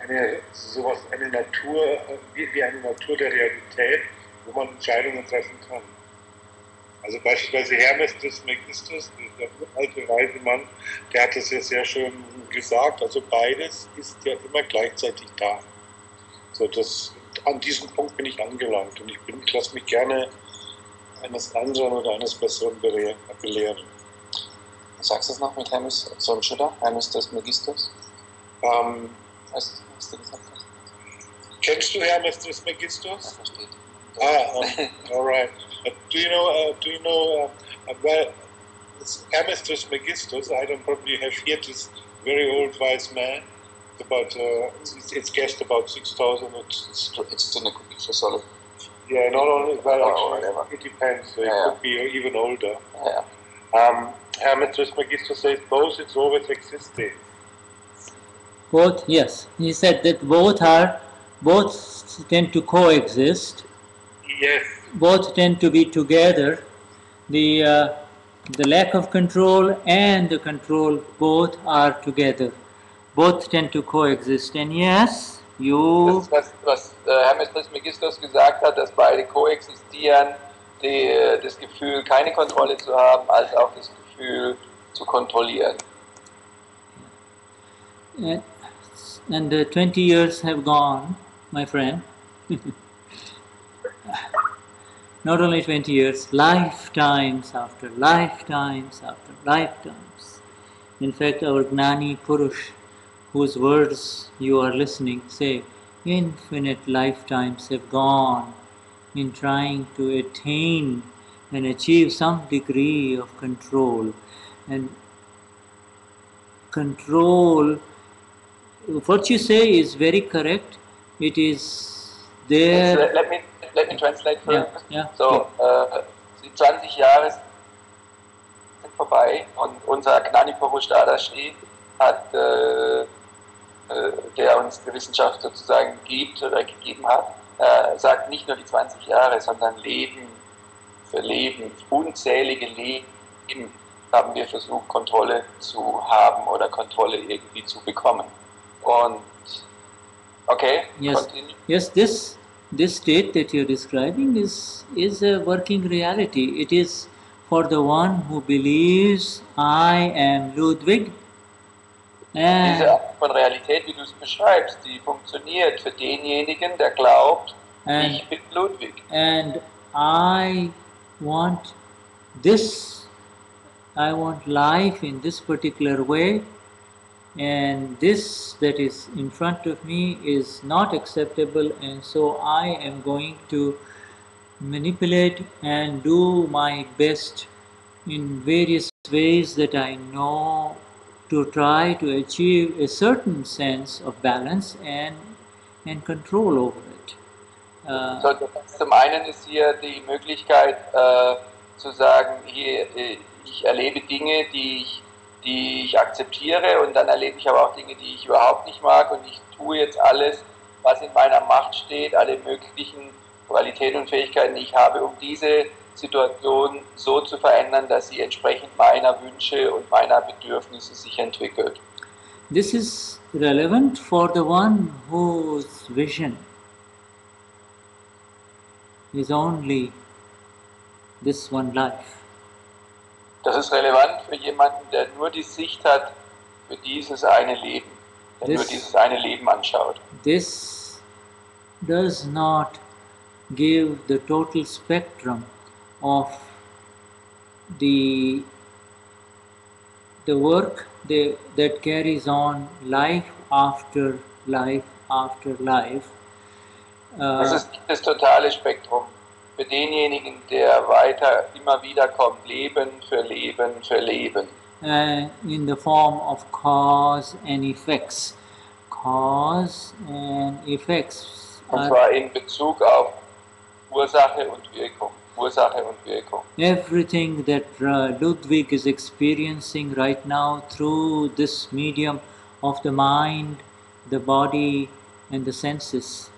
S3: eine Natur, wie eine Natur der Realität, wo man Entscheidungen treffen kann. Also beispielsweise Hermes Trismegistus, der alte weise Mann, der hat das ja sehr schön gesagt, also beides ist ja immer gleichzeitig da. So, an diesem Punkt bin ich angelangt, und ich lasse mich gerne eines anderen oder eines Besseren belehren.
S2: Sagst du es noch mit Hermes Hermes Trismegistus? Was du gesagt hast?
S3: Kennst du Hermes Trismegistus?
S2: Versteht.
S3: All right. Do you know? Well, it's Hermes Trismegistus. I don't probably have here this very old wise man. It's guessed about 6,000.
S2: It's in a cookie solid.
S3: Yeah, not only
S2: whatever.
S3: It depends. It could be even older.
S2: Yeah.
S3: Hermes Trismegistus says both. It's always existing.
S1: Both, yes. He said that both tend to coexist.
S3: Yes.
S1: both tend to be together. The lack of control and the control both are together. Both tend to coexist. And yes,
S2: Das
S1: you
S2: ist was Hermes Trismegistos gesagt hat, dass beide koexistieren, das Gefühl, keine Kontrolle zu haben, als auch das Gefühl zu kontrollieren.
S1: and 20 years have gone, my friend. Not only 20 years, lifetimes after lifetimes after lifetimes. In fact, our Gnani Purush, whose words you are listening, say, infinite lifetimes have gone in trying to attain and achieve some degree of control. And control, what you say is very correct. It is there.
S2: Let me translate first.
S1: Yeah.
S2: So, die 20 Jahre sind vorbei und unser Gnani Purush Dadashri hat, der uns die Wissenschaft sozusagen gibt oder gegeben hat, sagt nicht nur die 20 Jahre, sondern Leben für Leben, unzählige Leben haben wir versucht, Kontrolle zu haben oder Kontrolle irgendwie zu bekommen. Und okay,
S1: yes,
S2: continue.
S1: Yes, this state that you're describing is a working reality. It is for the one who believes I am Ludwig.
S2: Diese Art von Realität, wie du es beschreibst, die funktioniert für denjenigen, der glaubt, ich bin Ludwig.
S1: And I want this, I want life in this particular way, and this that is in front of me is not acceptable, and so I am going to manipulate and do my best in various ways that I know to try to achieve a certain sense of balance and control over it.
S2: So, zum einen ist hier die Möglichkeit zu sagen, hier, ich erlebe Dinge, die ich akzeptiere, und dann erlebe ich aber auch Dinge, die ich überhaupt nicht mag, und ich tue jetzt alles, was in meiner Macht steht, alle möglichen Qualitäten und Fähigkeiten, die ich habe, um diese Situation so zu verändern, dass sie entsprechend meiner Wünsche und meiner Bedürfnisse sich entwickelt.
S1: This is relevant for the one whose vision is only this one life.
S2: Das ist relevant für jemanden, der nur die Sicht hat für dieses eine Leben, der nur dieses eine Leben anschaut.
S1: This does not give the total spectrum of the work that carries on life after life after life.
S2: Das ist das totale Spektrum für denjenigen, der weiter immer wieder kommt, Leben für Leben für Leben.
S1: In the form of cause and effects. Cause and effects.
S2: Und zwar in Bezug auf Ursache und Wirkung. Ursache und Wirkung.
S1: Everything that Ludwig is experiencing right now through this medium of the mind, the body, and the senses,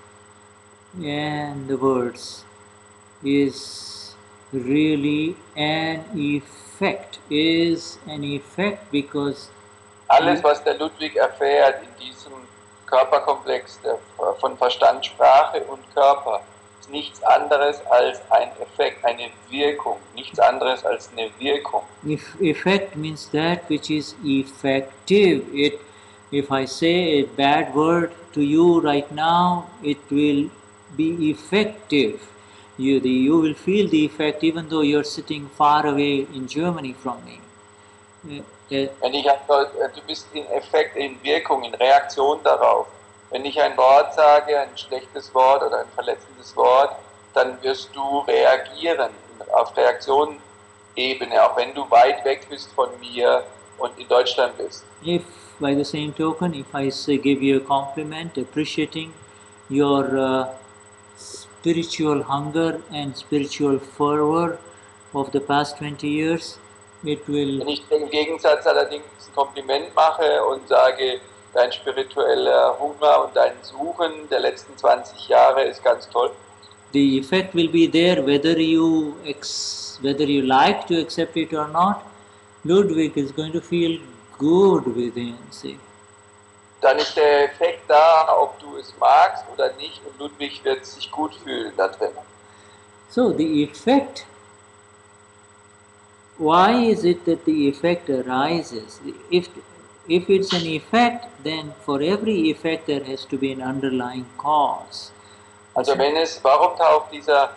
S1: and the words, is really an effect. Is an effect because
S2: alles, was der Ludwig erfährt in diesem Körperkomplex von Verstand, Sprache und Körper, ist nichts anderes als ein Effekt, eine Wirkung, nichts anderes als eine Wirkung.
S1: Effect means that which is effective. If I say a bad word to you right now, it will be effective. You will feel the effect even though you're sitting far away in Germany from me.
S2: Wenn ich du bist in Effekt, in Wirkung, in Reaktion darauf. Wenn ich ein Wort sage, ein schlechtes Wort oder ein verletzendes Wort, dann wirst du reagieren auf Reaktionsebene, auch wenn du weit weg bist von mir und in Deutschland bist.
S1: If by the same token, if I give you a compliment, appreciating your spiritual hunger and spiritual fervor of the past 20 years, it will...
S2: Wenn ich im Gegensatz allerdings ein Kompliment mache und sage, dein spiritueller Hunger und dein Suchen der letzten 20 Jahre ist ganz toll.
S1: The effect will be there whether you like to accept it or not. Ludwig is going to feel good within, see.
S2: Dann ist der Effekt da, ob du es magst oder nicht, und Ludwig wird sich gut fühlen da drin.
S1: So the effect, why is it that the effect arises? If it's an effect, then for every effect there has to be an underlying cause.
S2: Also warum taucht dieser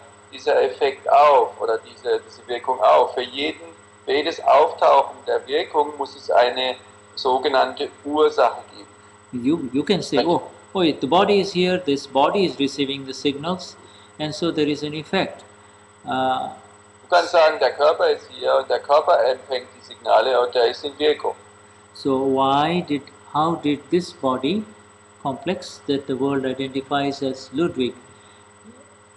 S2: Effekt auf oder diese Wirkung auf? Für jedes Auftauchen der Wirkung muss es eine sogenannte Ursache geben.
S1: You can say, oh, the body is here, this body is receiving the signals, and so there is an effect.
S2: Du kannst sagen, der Körper ist hier und der Körper empfängt die Signale und der ist in Wirkung.
S1: So how did this body complex that the world identifies as Ludwig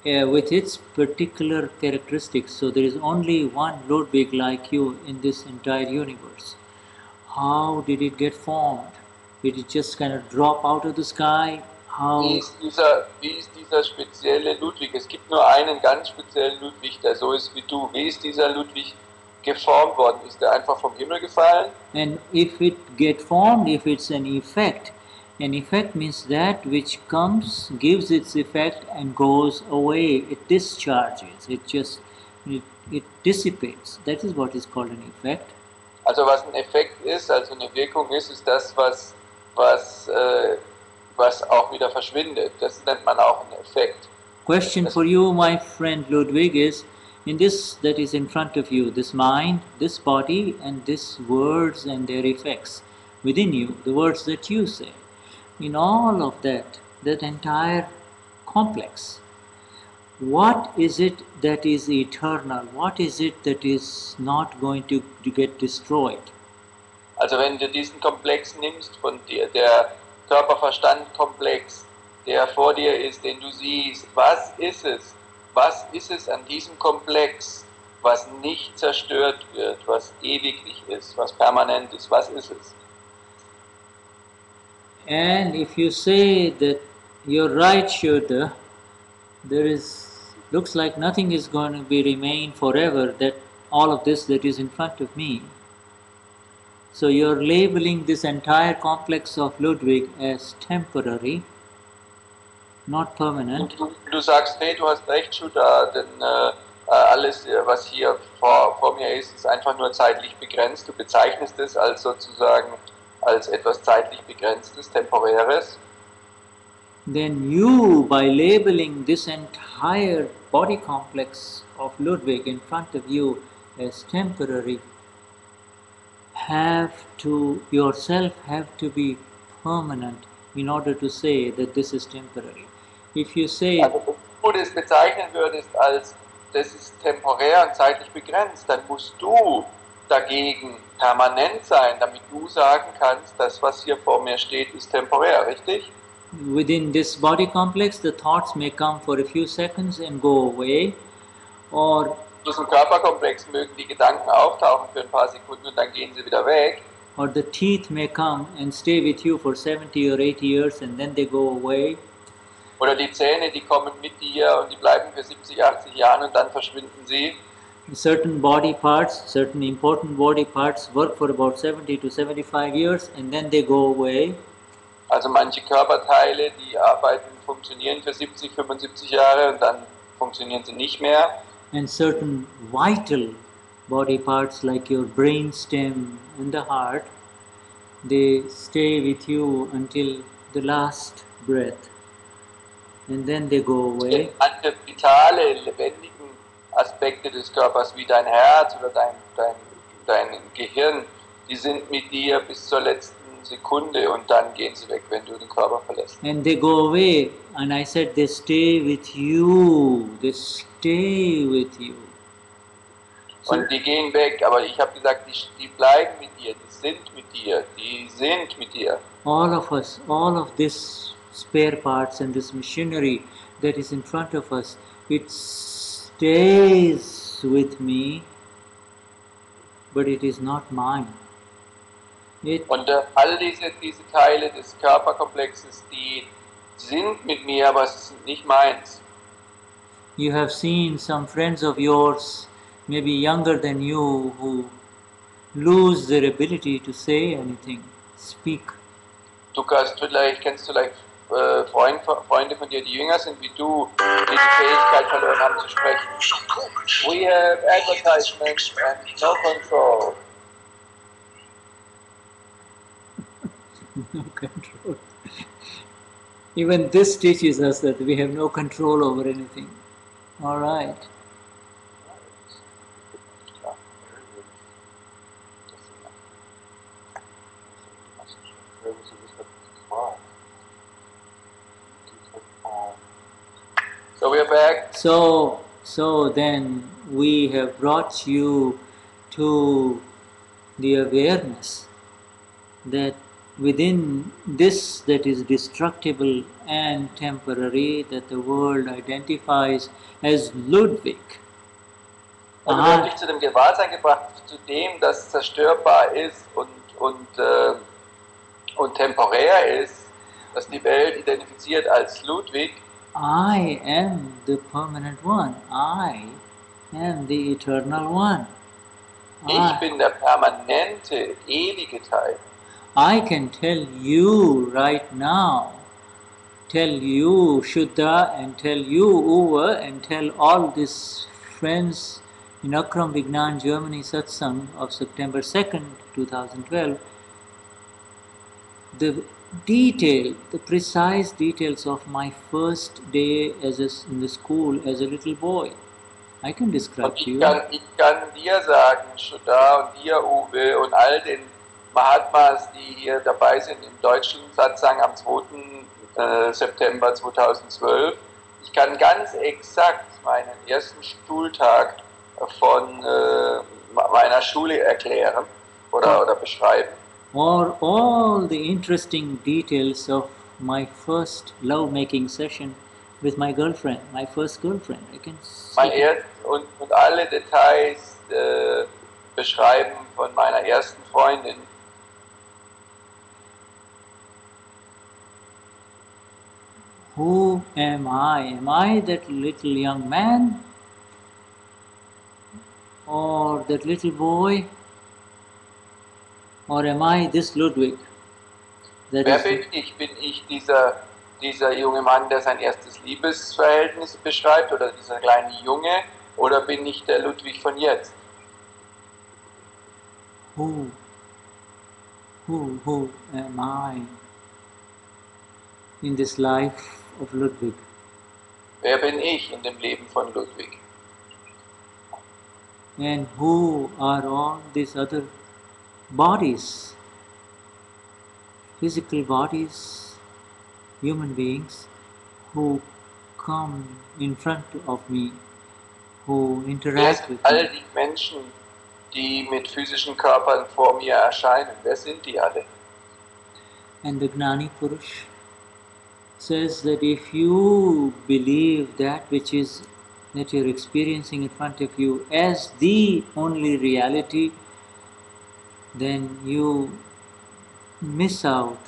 S1: with its particular characteristics, so there is only one Ludwig like you in this entire universe. How did it get formed? Did it just kind of drop out of the sky?
S2: Wie ist dieser spezielle Ludwig? Es gibt nur einen ganz speziellen Ludwig, der so ist wie du. Wie ist dieser Ludwig geformt worden? Ist er einfach vom Himmel gefallen?
S1: And if it get formed, if it's an effect means that which comes, gives its effect and goes away. It discharges. It dissipates. That is what is called an effect.
S2: Also was ein Effekt ist, also eine Wirkung ist das, was auch wieder verschwindet. Das nennt man auch einen Effekt.
S1: Question for you, my friend Ludwig, is in this that is in front of you, this mind, this body, and these words and their effects within you, the words that you say, in all of that entire complex, what is it that is eternal? What is it that is not going to get destroyed?
S2: Also wenn du diesen Komplex nimmst von dir, der Körper-Verstand-Komplex, der vor dir ist, den du siehst, was ist es? Was ist es an diesem Komplex, was nicht zerstört wird, was ewiglich ist, was permanent ist? Was ist es?
S1: And if you say that you're right, Shuddha, looks like nothing is going to be remain forever, that all of this that is in front of me. So you're labeling this entire complex of Ludwig as temporary, not permanent.
S2: Du sagst, nee, du hast recht, Shuddha, denn alles, was hier vor mir ist einfach nur zeitlich begrenzt. Du bezeichnest es als sozusagen als etwas zeitlich Begrenztes, Temporäres.
S1: Then you, by labeling this entire body complex of Ludwig in front of you as temporary, yourself have to be permanent in order to say that this is temporary. If you say...
S2: Also, wenn du das bezeichnen würdest als, das ist temporär und zeitlich begrenzt, dann musst du dagegen permanent sein, damit du sagen kannst, das, was hier vor mir steht, ist temporär, richtig?
S1: Within this body complex, the thoughts may come for a few seconds and go away, or
S2: in diesem Körperkomplex mögen die Gedanken auftauchen für ein paar Sekunden und dann gehen sie wieder weg.
S1: Or the teeth may come and stay with you for 70 or 80 years and then they go away.
S2: Oder die Zähne, die kommen mit dir und die bleiben für 70, 80 Jahre und dann verschwinden sie.
S1: Certain body parts, certain important body parts work for about 70 to 75 years and then they go away.
S2: Also manche Körperteile, die funktionieren für 70, 75 Jahre und dann funktionieren sie nicht mehr.
S1: And certain vital body parts like your brain stem and the heart, they stay with you until the last breath and then they go away.
S2: Manche vitale, lebendigen Aspekte des Körpers wie dein Herz oder dein Gehirn, die sind mit dir bis zur letzten Sekunde und dann gehen sie weg, wenn du den Körper verlässt.
S1: And they go away, and I said they stay with you, they stay with you. So,
S2: und die gehen weg, aber ich habe gesagt, die bleiben mit dir, die sind mit dir, die sind mit dir.
S1: All of us, all of this spare parts and this machinery that is in front of us, it stays with me, but it is not mine.
S2: Und all diese Teile des Körperkomplexes, die sind mit mir, aber es sind nicht meins.
S1: You have seen some friends of yours, maybe younger than you, who lose their ability to say anything, speak.
S2: Kennst du vielleicht Freunde von dir, die jünger sind wie du, die die Fähigkeit verloren haben zu sprechen. We have advertisements and no control.
S1: No control. Even this teaches us that we have no control over anything. All right.
S2: So we are back.
S1: So then we have brought you to the awareness that within this that is destructible and temporary, that the world identifies as Ludwig.
S2: Und wir haben dich zu dem Gewahrsein gebracht, zu dem, das zerstörbar ist und temporär ist, dass die Welt identifiziert als Ludwig.
S1: I am the permanent one. I am the eternal one.
S2: Ich bin der permanente, ewige Teil.
S1: I can tell you right now, tell you Shuddha and tell you Uva and tell all these friends in Akram Vignan Germany Satsang of September 2nd, 2012, the precise details of my first day in the school as a little boy. I can describe to you.
S2: Ich kann dir sagen, Shuddha und dir, Uwe, und all den Mahatmas, die hier dabei sind im deutschen Satsang am 2. September 2012, ich kann ganz exakt meinen ersten Schultag von meiner Schule erklären oder beschreiben.
S1: Or all the interesting details of my first love-making session with my girlfriend, my first girlfriend. I can
S2: und alle Details beschreiben von meiner ersten Freundin.
S1: Who am I? Am I that little young man? Or that little boy? Or am I this Ludwig?
S2: Wer bin ich? Bin ich dieser junge Mann, der sein erstes Liebesverhältnis beschreibt, oder dieser kleine Junge, oder bin ich der Ludwig von jetzt?
S1: Who am I in this life of Ludwig?
S2: Wer bin ich in dem Leben von Ludwig?
S1: And who are all these other bodies, physical bodies, human beings, who come in front of me, who interact with
S2: all
S1: me?
S2: die Menschen, die mit physischen Körpern vor mir erscheinen, wer sind die alle?
S1: And the Gnani Purush says that if you believe that you're experiencing in front of you as the only reality, then you miss out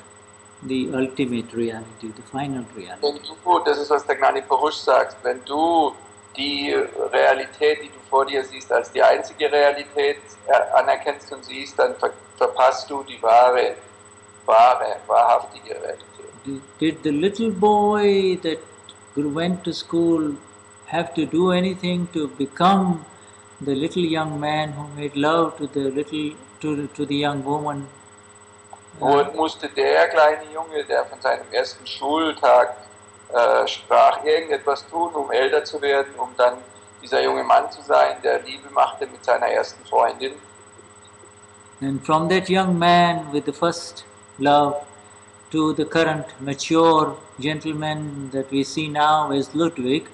S1: the ultimate reality, the final reality.
S2: Wenn du, das ist was der Gnani Purush sagt, wenn du die Realität, die du vor dir siehst, als die einzige Realität anerkennst und siehst, dann verpasst du die wahrhaftige Realität.
S1: Did the little boy that went to school have to do anything to become the little young man who made love to the young woman?
S2: Musste der kleine Junge, der von seinem ersten Schultag sprach, irgendetwas tun, um älter zu werden, um dann dieser junge Mann zu sein, der Liebe machte mit seiner ersten Freundin?
S1: And from that young man with the first love to the current mature gentleman that we see now as Ludwig.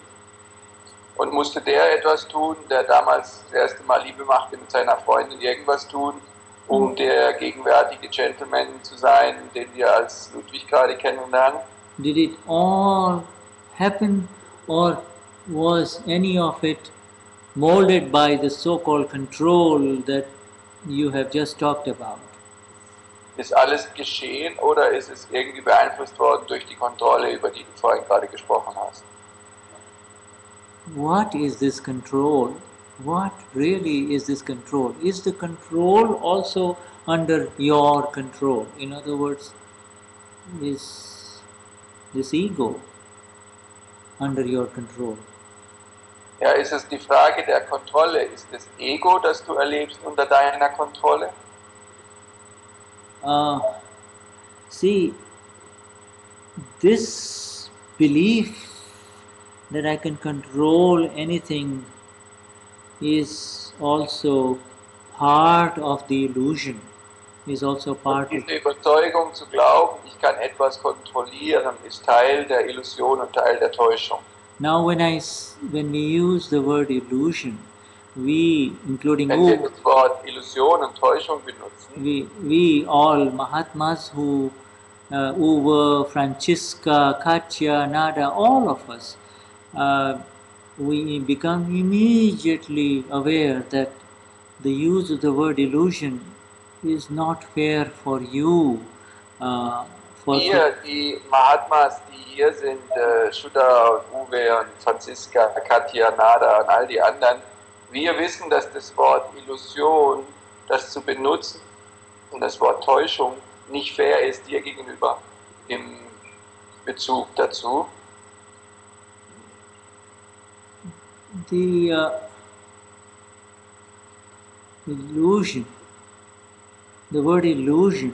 S2: Und musste der etwas tun, der damals das erste Mal Liebe machte mit seiner Freundin, irgendwas tun, um der gegenwärtige Gentleman zu sein, den wir als Ludwig gerade kennenlernen?
S1: Did it all happen, or was any of it molded by the so-called control that you have just talked about?
S2: Ist alles geschehen oder ist es irgendwie beeinflusst worden durch die Kontrolle, über die du vorhin gerade gesprochen hast?
S1: what is this control? What really is this control? Is the control also under your control? In other words, is this ego under your control?
S2: Ja, ist es die Frage der Kontrolle? Ist das Ego, das du erlebst, unter deiner Kontrolle?
S1: See, this belief that I can control anything is also part of the illusion, is also part of...
S2: Diese Überzeugung zu glauben, ich kann etwas kontrollieren, ist Teil der Illusion und Teil der Täuschung.
S1: Now when we use the word illusion, we, including
S2: Wenn wir das Wort Illusion und Täuschung benutzen,
S1: we all Mahatmas who were Francisca, Katya, Nada, all of us, we become immediately aware that the use of the word illusion is not fair for you.
S2: Wir, die Mahatmas, die hier sind, Shuddha, Uwe und Franziska, Katja, Nada und all die anderen, wir wissen, dass das Wort Illusion, das zu benutzen, und das Wort Täuschung nicht fair ist dir gegenüber im Bezug dazu.
S1: The illusion, the word illusion,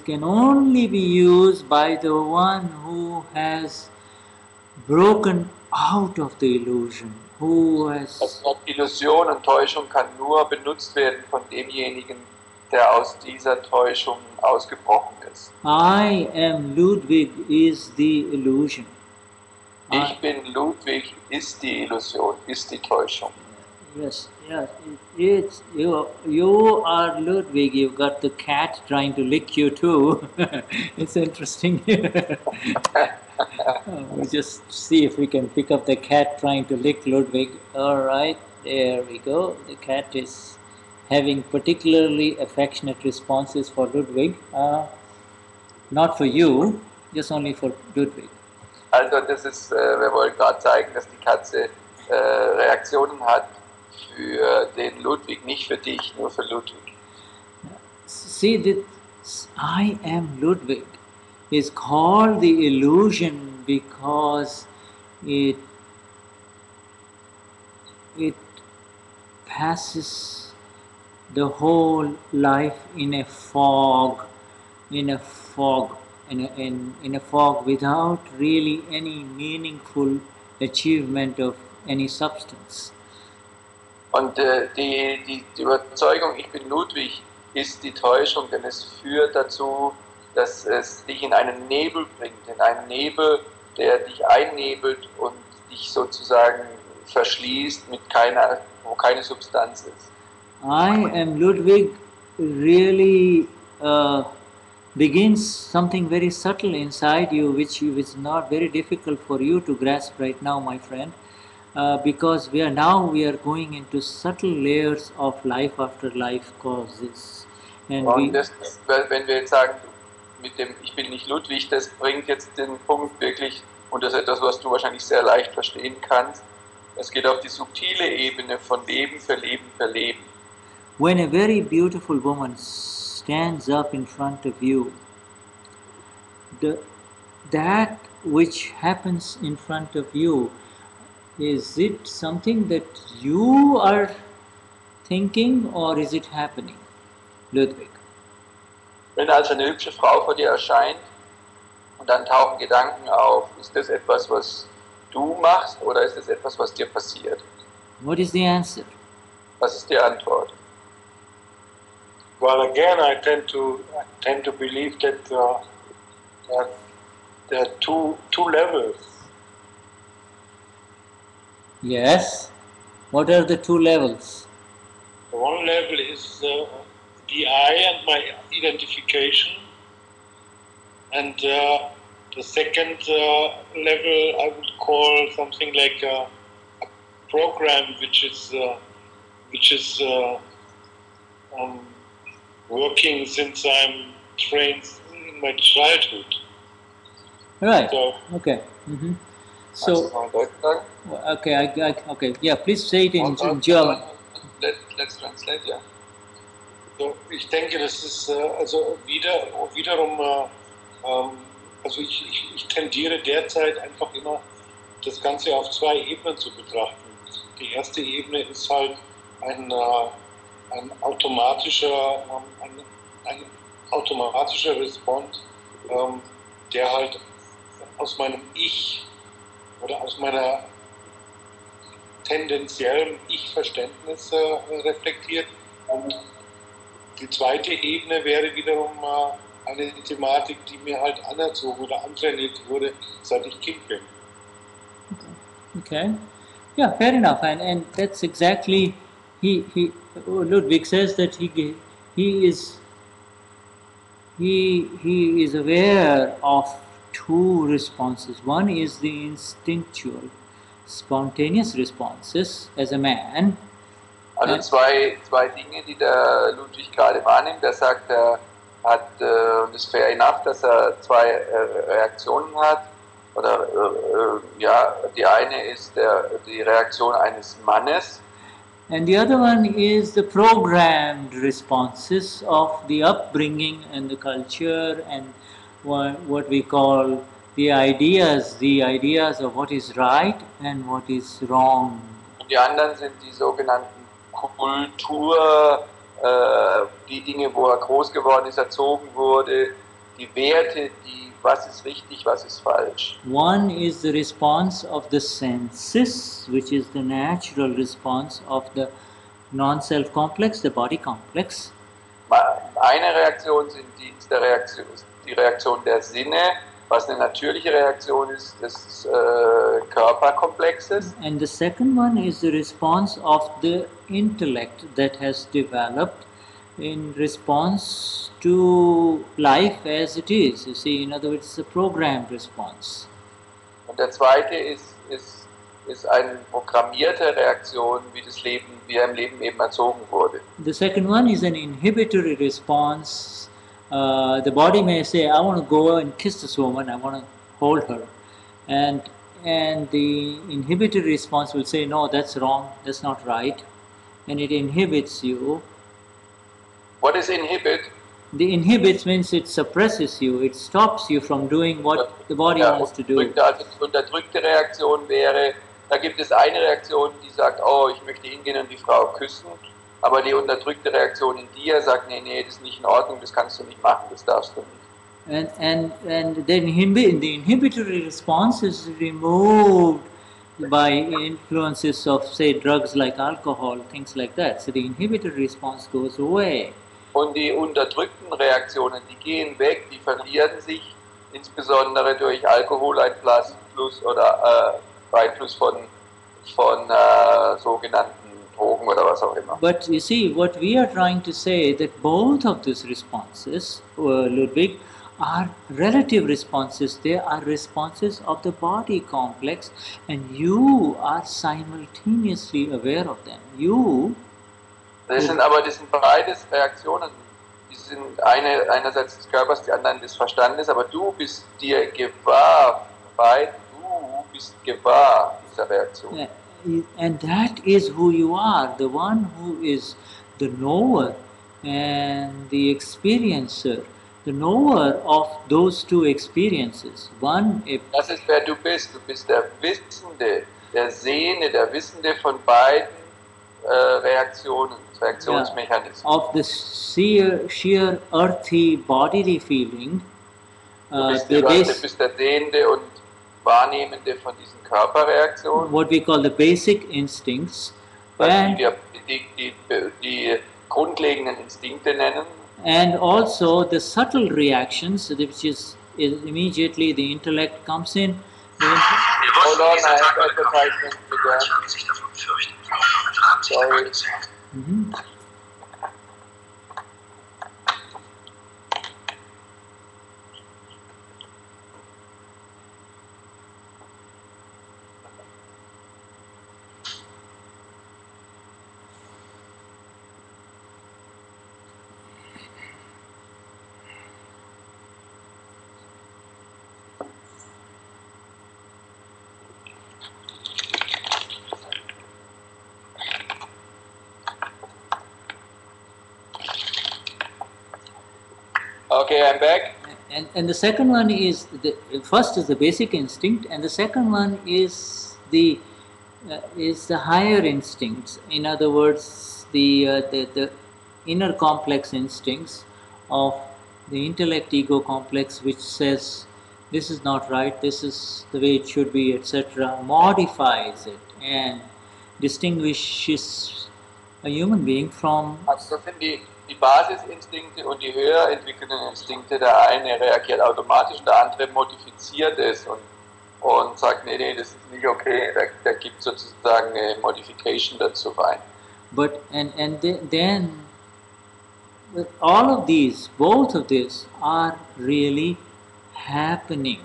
S1: can only be used by the one who has broken out of the illusion, who has...
S2: Das Wort Illusion und Täuschung kann nur benutzt werden von demjenigen, der aus dieser Täuschung ausgebrochen ist.
S1: I am Ludwig is the illusion.
S2: Ich bin Ludwig ist die Illusion, ist die Täuschung.
S1: Yes, it's you are Ludwig. You've got the cat trying to lick you too. It's interesting. We'll just see if we can pick up the cat trying to lick Ludwig. All right, there we go. The cat is having particularly affectionate responses for Ludwig. Not for you, just only for Ludwig.
S2: Also das ist, wir wollen gerade zeigen, dass die Katze Reaktionen hat für den Ludwig, nicht für dich, nur für Ludwig.
S1: See, this I am Ludwig is called the illusion because it passes the whole life in a fog, in a fog without really any meaningful achievement of any substance.
S2: Und die Überzeugung, ich bin Ludwig, ist die Täuschung, denn es führt dazu, dass es dich in einen Nebel bringt, in einen Nebel, der dich einnebelt und dich sozusagen verschließt, wo keine Substanz ist.
S1: I am Ludwig really begins something very subtle inside you, which is not very difficult for you to grasp right now, my friend, because we are going into subtle layers of life after life causes.
S2: Und wenn wir jetzt sagen, mit dem Ich bin nicht Ludwig, das bringt jetzt den Punkt wirklich, und das ist etwas, was du wahrscheinlich sehr leicht verstehen kannst, es geht auf die subtile Ebene von Leben für Leben für Leben.
S1: When a very beautiful woman stands up in front of you, that which happens in front of you, is it something that you are thinking or is it happening? Ludwig.
S2: Wenn also eine hübsche Frau vor dir erscheint und dann tauchen Gedanken auf, ist das etwas, was du machst oder ist das etwas, was dir passiert?
S1: What is the answer?
S2: Was ist die Antwort?
S3: Well, again, I tend to believe that there are two levels.
S1: Yes. What are the two levels?
S3: One level is the I and my identification, and the second level I would call something like a program which is working since I'm trained in my childhood.
S1: Right.
S3: So,
S1: okay. Mm-hmm. So, okay, yeah, please say it in German.
S2: Let's translate, yeah.
S3: So, ich denke, das ist wiederum, also ich tendiere derzeit einfach immer, das Ganze auf zwei Ebenen zu betrachten. Die erste Ebene ist halt ein automatischer Response, der halt aus meinem Ich oder aus meiner tendenziellen Ich-Verständnis reflektiert. Und die zweite Ebene wäre wiederum eine Thematik, die mir halt anerzogen oder antrainiert wurde, seit ich Kind bin.
S1: Okay. Yeah, fair enough. And that's exactly, Ludwig says that he is aware of two responses. One is the instinctual, spontaneous responses as a man.
S2: Also zwei Dinge, die der Ludwig gerade wahrnimmt. Er sagt, er hat, und es ist fair enough, dass er zwei Reaktionen hat. Oder ja, die eine ist die Reaktion eines Mannes.
S1: And the other one is the programmed responses of the upbringing and the culture and what we call the ideas of what is right and what is wrong.
S2: Und die anderen sind die sogenannten Kultur, die Dinge, wo er groß geworden ist, erzogen wurde, die Werte, was ist richtig, was ist falsch.
S1: One is the response of the senses, which is the natural response of the non-self complex, the body complex.
S2: Eine Reaktion ist die Reaktion der Sinne, was eine natürliche Reaktion ist des Körperkomplexes.
S1: And the second one is the response of the intellect that has developed in response to life as it is. You see, in other words, it's a programmed response.
S2: Und der zweite ist eine programmierte Reaktion, wie er im Leben eben erzogen wurde.
S1: The second one is an inhibitory response. The body may say, I want to go and kiss this woman, I want to hold her. And the inhibitory response will say, no, that's wrong, that's not right. And it inhibits you.
S2: What is inhibit?
S1: The inhibits means it suppresses you, it stops you from doing what the body wants to do.
S2: Also die unterdrückte Reaktion wäre, da gibt es eine Reaktion, die sagt, oh, ich möchte hingehen und die Frau küssen, aber die unterdrückte Reaktion in dir sagt, nee, das ist nicht in Ordnung, das kannst du nicht machen, das darfst du nicht.
S1: And the inhibitory response is removed by influences of, say, drugs like alcohol, things like that. So the inhibitory response goes away.
S2: Und die unterdrückten Reaktionen, die gehen weg, die verlieren sich, insbesondere durch Alkoholeinfluss oder Einfluss von sogenannten Drogen oder was auch immer.
S1: But you see, what we are trying to say that both of these responses, Ludwig, are relative responses. They are responses of the body complex, and you are simultaneously aware of them.
S2: Das sind beides Reaktionen. Die sind einerseits des Körpers, die anderen des Verstandes, aber du bist dir gewahr, du bist gewahr dieser Reaktion.
S1: Yeah. And that is who you are, the one who is the knower and the experiencer, the knower of those two experiences.
S2: Das ist wer du bist. Du bist der Wissende, der Sehende, der Wissende von beiden Reaktionsmechanismen.
S1: Yeah, of the sheer earthy bodily feeling.
S2: Du bist der Sehende und Wahrnehmende von diesen Körperreaktionen.
S1: What we call the basic instincts.
S2: Was wir die grundlegenden Instinkte nennen.
S1: And also the subtle reactions, which is immediately the intellect comes in.
S2: Hold on, I have advertisement again. Sorry.
S1: Mm-hmm.
S2: Okay, I'm back.
S1: And the second one is first is the basic instinct, and the second one is the higher instincts. In other words, the inner complex instincts of the intellect ego complex, which says this is not right, this is the way it should be, etc., modifies it and distinguishes a human being from.
S2: Also das sind die Basisinstinkte und die höher entwickelten Instinkte. Der eine reagiert automatisch und der andere modifiziert es und sagt, nee, das ist nicht okay. Da gibt sozusagen eine Modification dazu rein.
S1: But then all of these, both of these are really happening.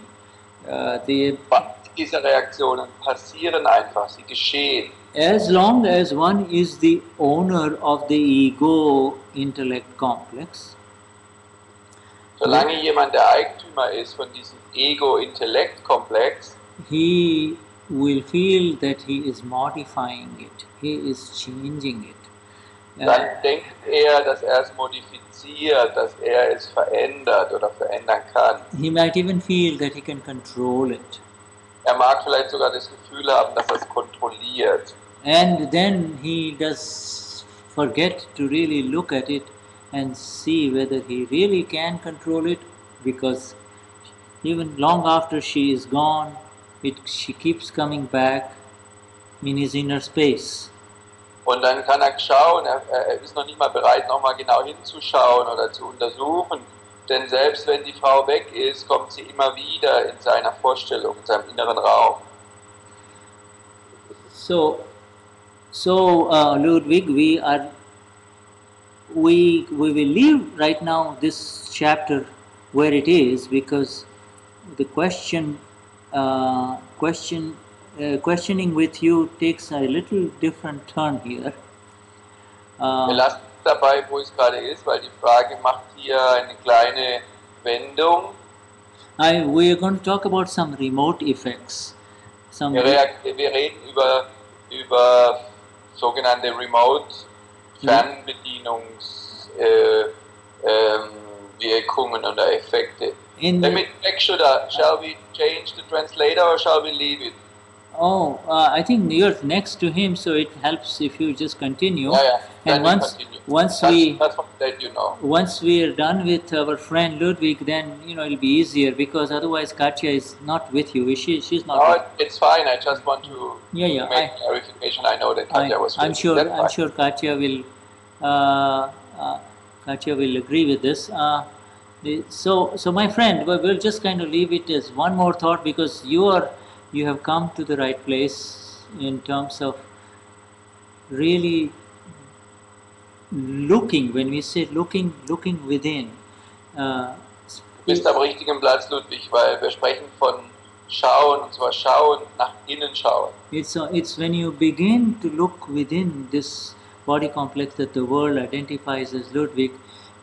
S2: Diese Reaktionen passieren einfach, sie geschehen.
S1: As long as one is the owner of the ego intellect complex,
S2: solange jemand der Eigentümer ist von diesem Ego-Intellekt-Komplex,
S1: he will feel that he is modifying it, he is changing it.
S2: Dann denkt er, dass er es modifiziert, dass er es verändert oder verändern kann.
S1: He might even feel that he can control it.
S2: Er mag vielleicht sogar das Gefühl haben, dass er es kontrolliert.
S1: And then he does forget to really look at it and see whether he really can control it, because even long after she is gone, she keeps coming back in his inner space.
S2: Und dann kann er schauen, er ist noch nicht mal bereit, nochmal genau hinzuschauen oder zu untersuchen, denn selbst wenn die Frau weg ist, kommt sie immer wieder in seiner Vorstellung, in seinem inneren Raum.
S1: So Ludwig, we will leave right now this chapter where it is, because the questioning with you takes a little different turn here.
S2: Wir lassen es dabei, wo es gerade ist, weil die Frage macht hier eine kleine Wendung.
S1: We are going to talk about some remote effects.
S2: Wir reden über sogenannte Remote Fernbedienungswirkungen oder Effekte. Let me check, shall we change the translator or shall we leave it?
S1: Oh, I think you're next to him, so it helps if you just continue.
S2: Yeah.
S1: And once
S2: that's what let you know.
S1: Once we are done with our friend Ludwig, then it'll be easier, because otherwise Katya is not with you. She's not.
S2: No, it's fine. I just want to make clarification. I know that Katya was with
S1: I'm sure Katya will agree with this. So my friend, we'll just kind of leave it as one more thought, because you have come to the right place in terms of really looking. When we say looking within.
S2: Du bist am richtigen Platz, Ludwig, weil wir sprechen von schauen, und zwar schauen, nach innen schauen.
S1: It's when you begin to look within this body complex that the world identifies as Ludwig,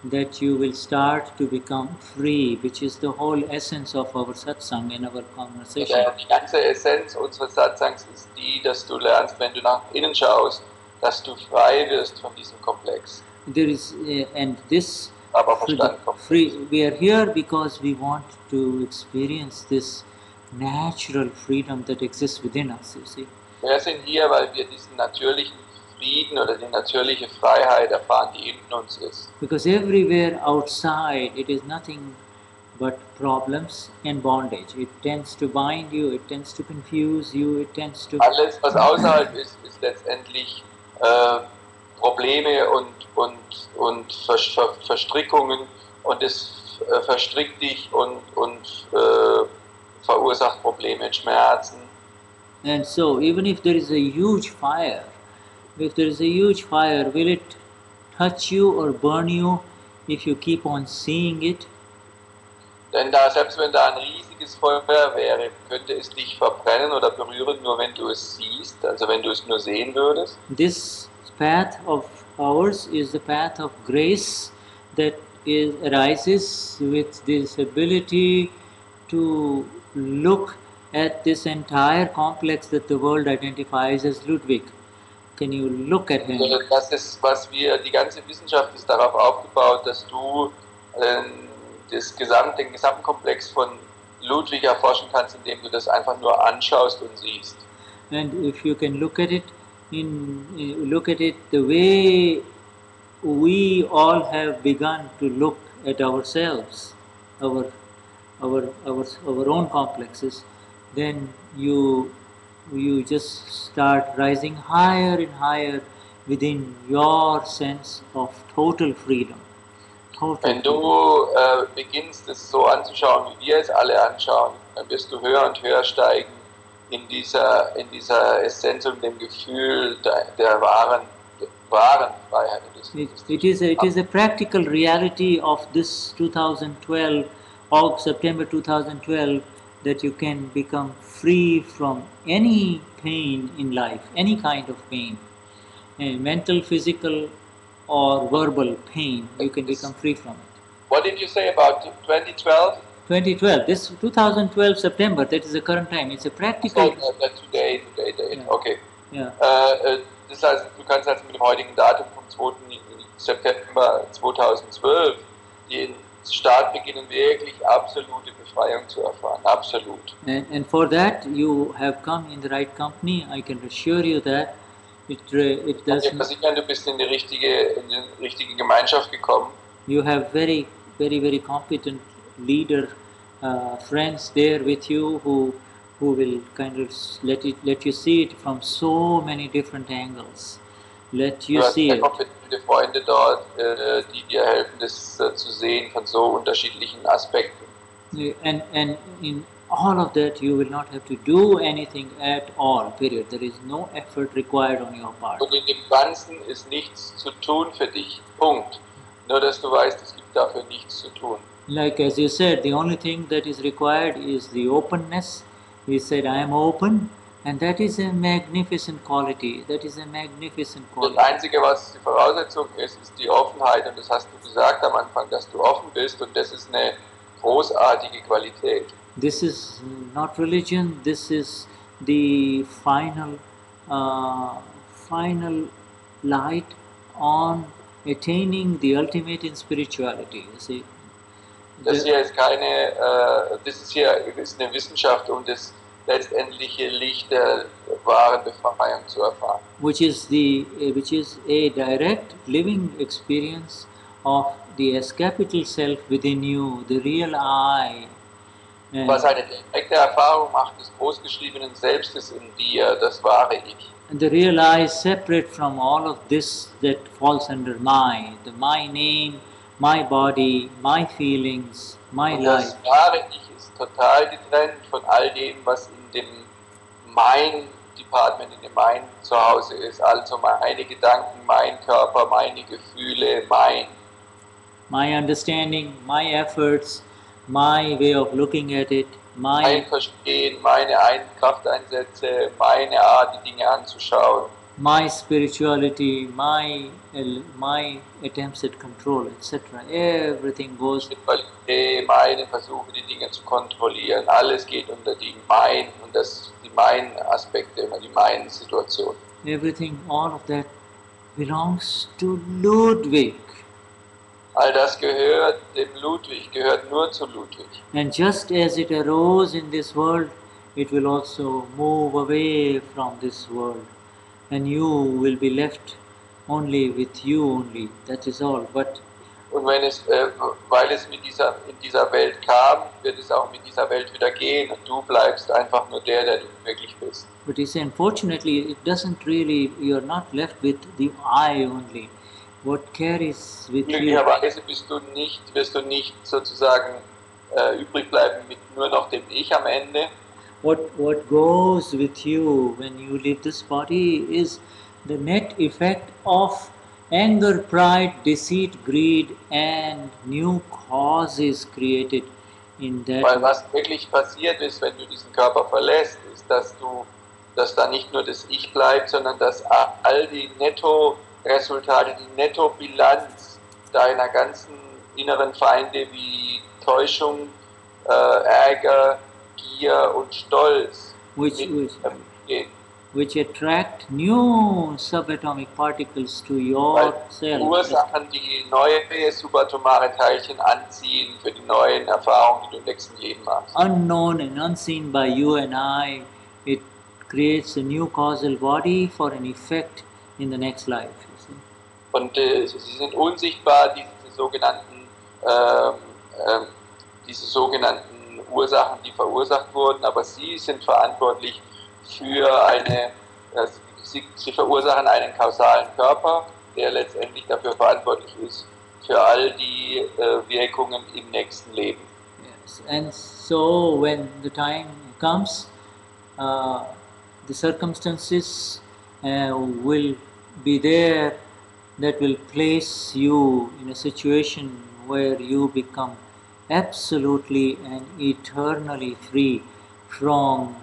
S1: that you will start to become free, which is the whole essence of our Satsang and our conversation.
S2: Die ganze Essenz unseres Satsangs ist die, dass du lernst, wenn du nach innen schaust, dass du frei wirst von diesem Komplex.
S1: There is, and this
S2: Aber
S1: free. We are here because we want to experience this natural freedom that exists within us. You see.
S2: Wir sind hier, weil wir diesen natürlichen Frieden oder die natürliche Freiheit erfahren, die in uns ist.
S1: Because everywhere outside it is nothing but problems and bondage. It tends to bind you, it tends to confuse you, it tends to...
S2: Alles, was außerhalb ist letztendlich Probleme und Verstrickungen, und es verstrickt dich und verursacht Probleme und Schmerzen.
S1: And so even if there is a huge fire, will it touch you or burn you if you keep on seeing it?
S2: Denn selbst wenn da ein riesiges Feuer wäre, könnte es dich verbrennen oder berühren, nur wenn du es siehst, also wenn du es nur sehen würdest.
S1: This path of ours is the path of grace that arises with this ability to look at this entire complex that the world identifies as Ludwig. Can you look at him?
S2: Das ist, die ganze Wissenschaft ist darauf aufgebaut, dass du den gesamten Komplex von Ludwig erforschen kannst, indem du das einfach nur anschaust und siehst.
S1: And if you can look at it the way we all have begun to look at ourselves, our own complexes, then you just start rising higher and higher within your sense of total freedom.
S2: Wenn du beginnst, es so anzuschauen, wie wir es alle anschauen, dann wirst du höher und höher steigen in dieser Essenz und dem Gefühl der wahren Freiheit.
S1: It is a practical reality of this 2012, September 2012, that you can become free from any pain in life, any kind of pain, mental, physical, or verbal pain. You can become free from it.
S2: What did you say about 2012?
S1: 2012, this 2012 September, that is the current time. It's a practical.
S2: Today,
S1: Yeah.
S2: Okay.
S1: Yeah.
S2: Das heißt, du kannst also mit dem heutigen Datum vom 2. September 2012 den Start beginnen, wirklich absolute Befreiung zu erfahren. Absolut.
S1: And for that, you have come in the right company. I can assure you that it does.
S2: Du bist in die richtige Gemeinschaft gekommen.
S1: You have very competent leader friends there with you who will kind of let you see it from so many different angles. Let you see it.
S2: Du hast kompetente Freunde dort, die dir helfen, das zu sehen von so unterschiedlichen Aspekten.
S1: And in all of that, you will not have to do anything at all. Period. There is no effort required on your part.
S2: Und in dem Ganzen ist nichts zu tun für dich. Punkt. Nur, dass du weißt, es gibt dafür nichts zu tun.
S1: Like as you said, the only thing that is required is the openness. He said, I am open, and that is a magnificent quality. That is a magnificent quality.
S2: Das Einzige, was die Voraussetzung ist, ist die Offenheit. Und das hast du gesagt am Anfang, dass du offen bist. Und das ist eine großartige Qualität.
S1: This is not religion. This is the final light on attaining the ultimate in spirituality. You see.
S2: Das hier ist ist eine Wissenschaft, um das letztendliche Licht der wahren Befreiung zu erfahren.
S1: Which is a direct living experience of the S-capital Self within you, the real I.
S2: Was eine direkte Erfahrung macht des großgeschriebenen Selbstes in dir, das wahre Ich.
S1: And the real I is separate from all of this that falls under my name, my body, my feelings, my life.
S2: Das wahre Ich ist total getrennt von all dem, was in dem Mein Department, in dem Mein zu Hause ist. Also meine Gedanken, mein Körper, meine Gefühle,
S1: my understanding, my efforts, my way of looking at it,
S2: mein Verstehen, meine Krafteinsätze, meine Art, die Dinge anzuschauen.
S1: My spirituality, my attempts at control, etc. Everything goes.
S2: Meine Versuche, die Dinge zu kontrollieren, alles geht unter die Mein und die Mein-Aspekte, die Mein-Situation.
S1: Everything, all of that belongs to Ludwig.
S2: All das gehört dem Ludwig, gehört nur zu Ludwig.
S1: And just as it arose in this world, it will also move away from this world. And you will be left only with you only. That is all. But
S2: und weil es in dieser Welt kam, wird es auch mit dieser Welt wieder gehen. Und du bleibst einfach nur der du wirklich bist.
S1: But you see, unfortunately, it doesn't really. You are not left with the I only. What carries with you?
S2: Möglicherweise wirst du nicht sozusagen übrig bleiben mit nur noch dem Ich am Ende.
S1: What goes with you when you leave this body is the net effect of anger, pride, deceit, greed, and new causes created in that.
S2: Weil was wirklich passiert ist, wenn du diesen Körper verlässt, ist, dass da nicht nur das Ich bleibt, sondern dass all die Nettoresultate, die Nettobilanz deiner ganzen inneren Feinde wie Täuschung, Ärger, Gier und Stolz
S1: Which which attract new subatomic particles to your
S2: Weil
S1: cell.
S2: Ursachen, die neue subatomare Teilchen anziehen für die neuen Erfahrungen, die du im nächsten Leben machst.
S1: Unknown and unseen by you and I, it creates a new causal body for an effect in the next life. You see?
S2: Und sie sind unsichtbar, diese sogenannten Ursachen, die verursacht wurden, aber sie sind verantwortlich für sie verursachen einen kausalen Körper, der letztendlich dafür verantwortlich ist, für all die Wirkungen im nächsten Leben.
S1: Yes. And so when the time comes, the circumstances will be there that will place you in a situation where you become absolutely and eternally free from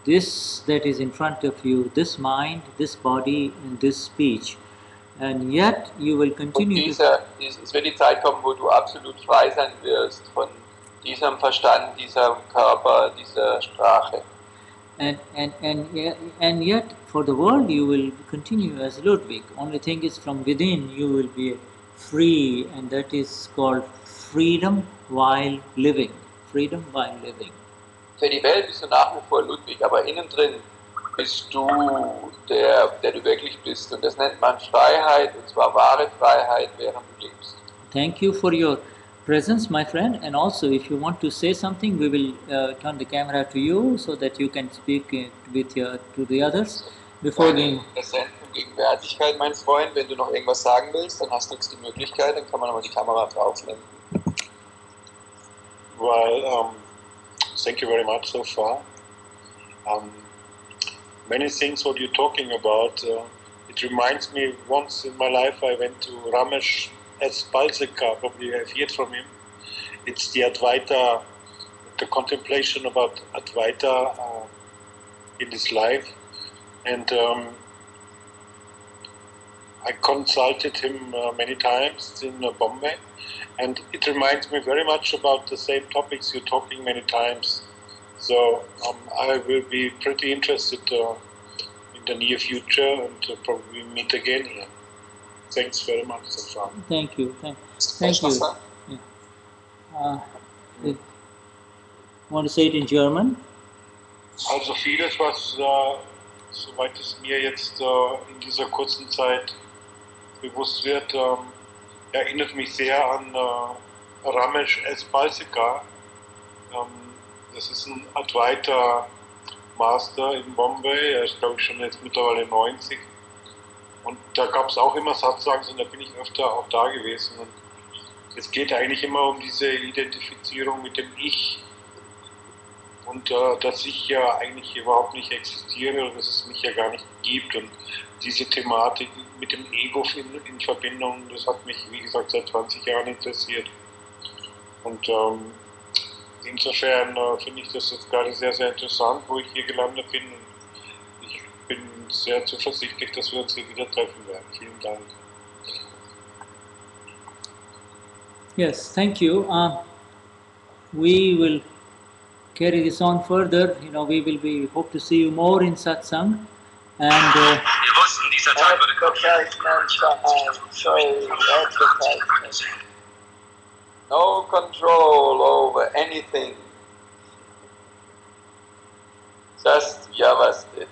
S1: this that is in front of you, this mind, this body, and this speech. And yet you will continue
S2: es wird die Zeit kommen, wo du absolut frei sein wirst von diesem Verstand, diesem Körper, dieser Sprache.
S1: And yet for the world you will continue as Ludwig. Only thing is from within you will be free, and that is called freedom while living. Freedom while living.
S2: Für die Welt bist du nach wie vor Ludwig, aber innen drin bist du der du wirklich bist. Und das nennt man Freiheit, und zwar wahre Freiheit, während du lebst.
S1: Thank you for your presence, my friend. And also, if you want to say something, we will turn the camera to you so that you can speak to the others before going.
S2: Gegenwärtigkeit, mein Freund. Wenn du noch irgendwas sagen willst, dann hast du jetzt die Möglichkeit, dann kann man nochmal die Kamera draufnehmen.
S3: Well, thank you very much so far. Many things what you're talking about, it reminds me once in my life I went to Ramesh S. Balsika, probably you have heard from him. It's the Advaita, the contemplation about Advaita in his life. And I consulted him many times in Bombay. And it reminds me very much about the same topics you're talking many times. So I will be pretty interested in the near future and probably meet again here. Thanks very much so far.
S1: Thank you. Thank you. Yeah. You want to say it in German?
S3: Also vieles, was soweit es mir jetzt in dieser kurzen Zeit bewusst wird, erinnert mich sehr an Ramesh S. Balsika. Das ist ein Advaita Master in Bombay. Er ist, glaube ich, schon jetzt mittlerweile 90. Und da gab es auch immer Satsangs und da bin ich öfter auch da gewesen. Und es geht eigentlich immer um diese Identifizierung mit dem Ich. Und dass ich ja eigentlich überhaupt nicht existiere und dass es mich ja gar nicht gibt. Und diese Thematik mit dem Ego in Verbindung, das hat mich, wie gesagt, seit 20 Jahren interessiert. Und insofern finde ich das jetzt gerade sehr, sehr interessant, wo ich hier gelandet bin. Und ich bin sehr zuversichtlich, dass wir uns hier wieder treffen werden. Vielen Dank.
S1: Yes, thank you. We will carry this on further. You know, we hope to see you more in Satsang. And
S4: Wir wussten, dieser Tag würde kommen.
S2: No control over anything. Just Vyavasthit.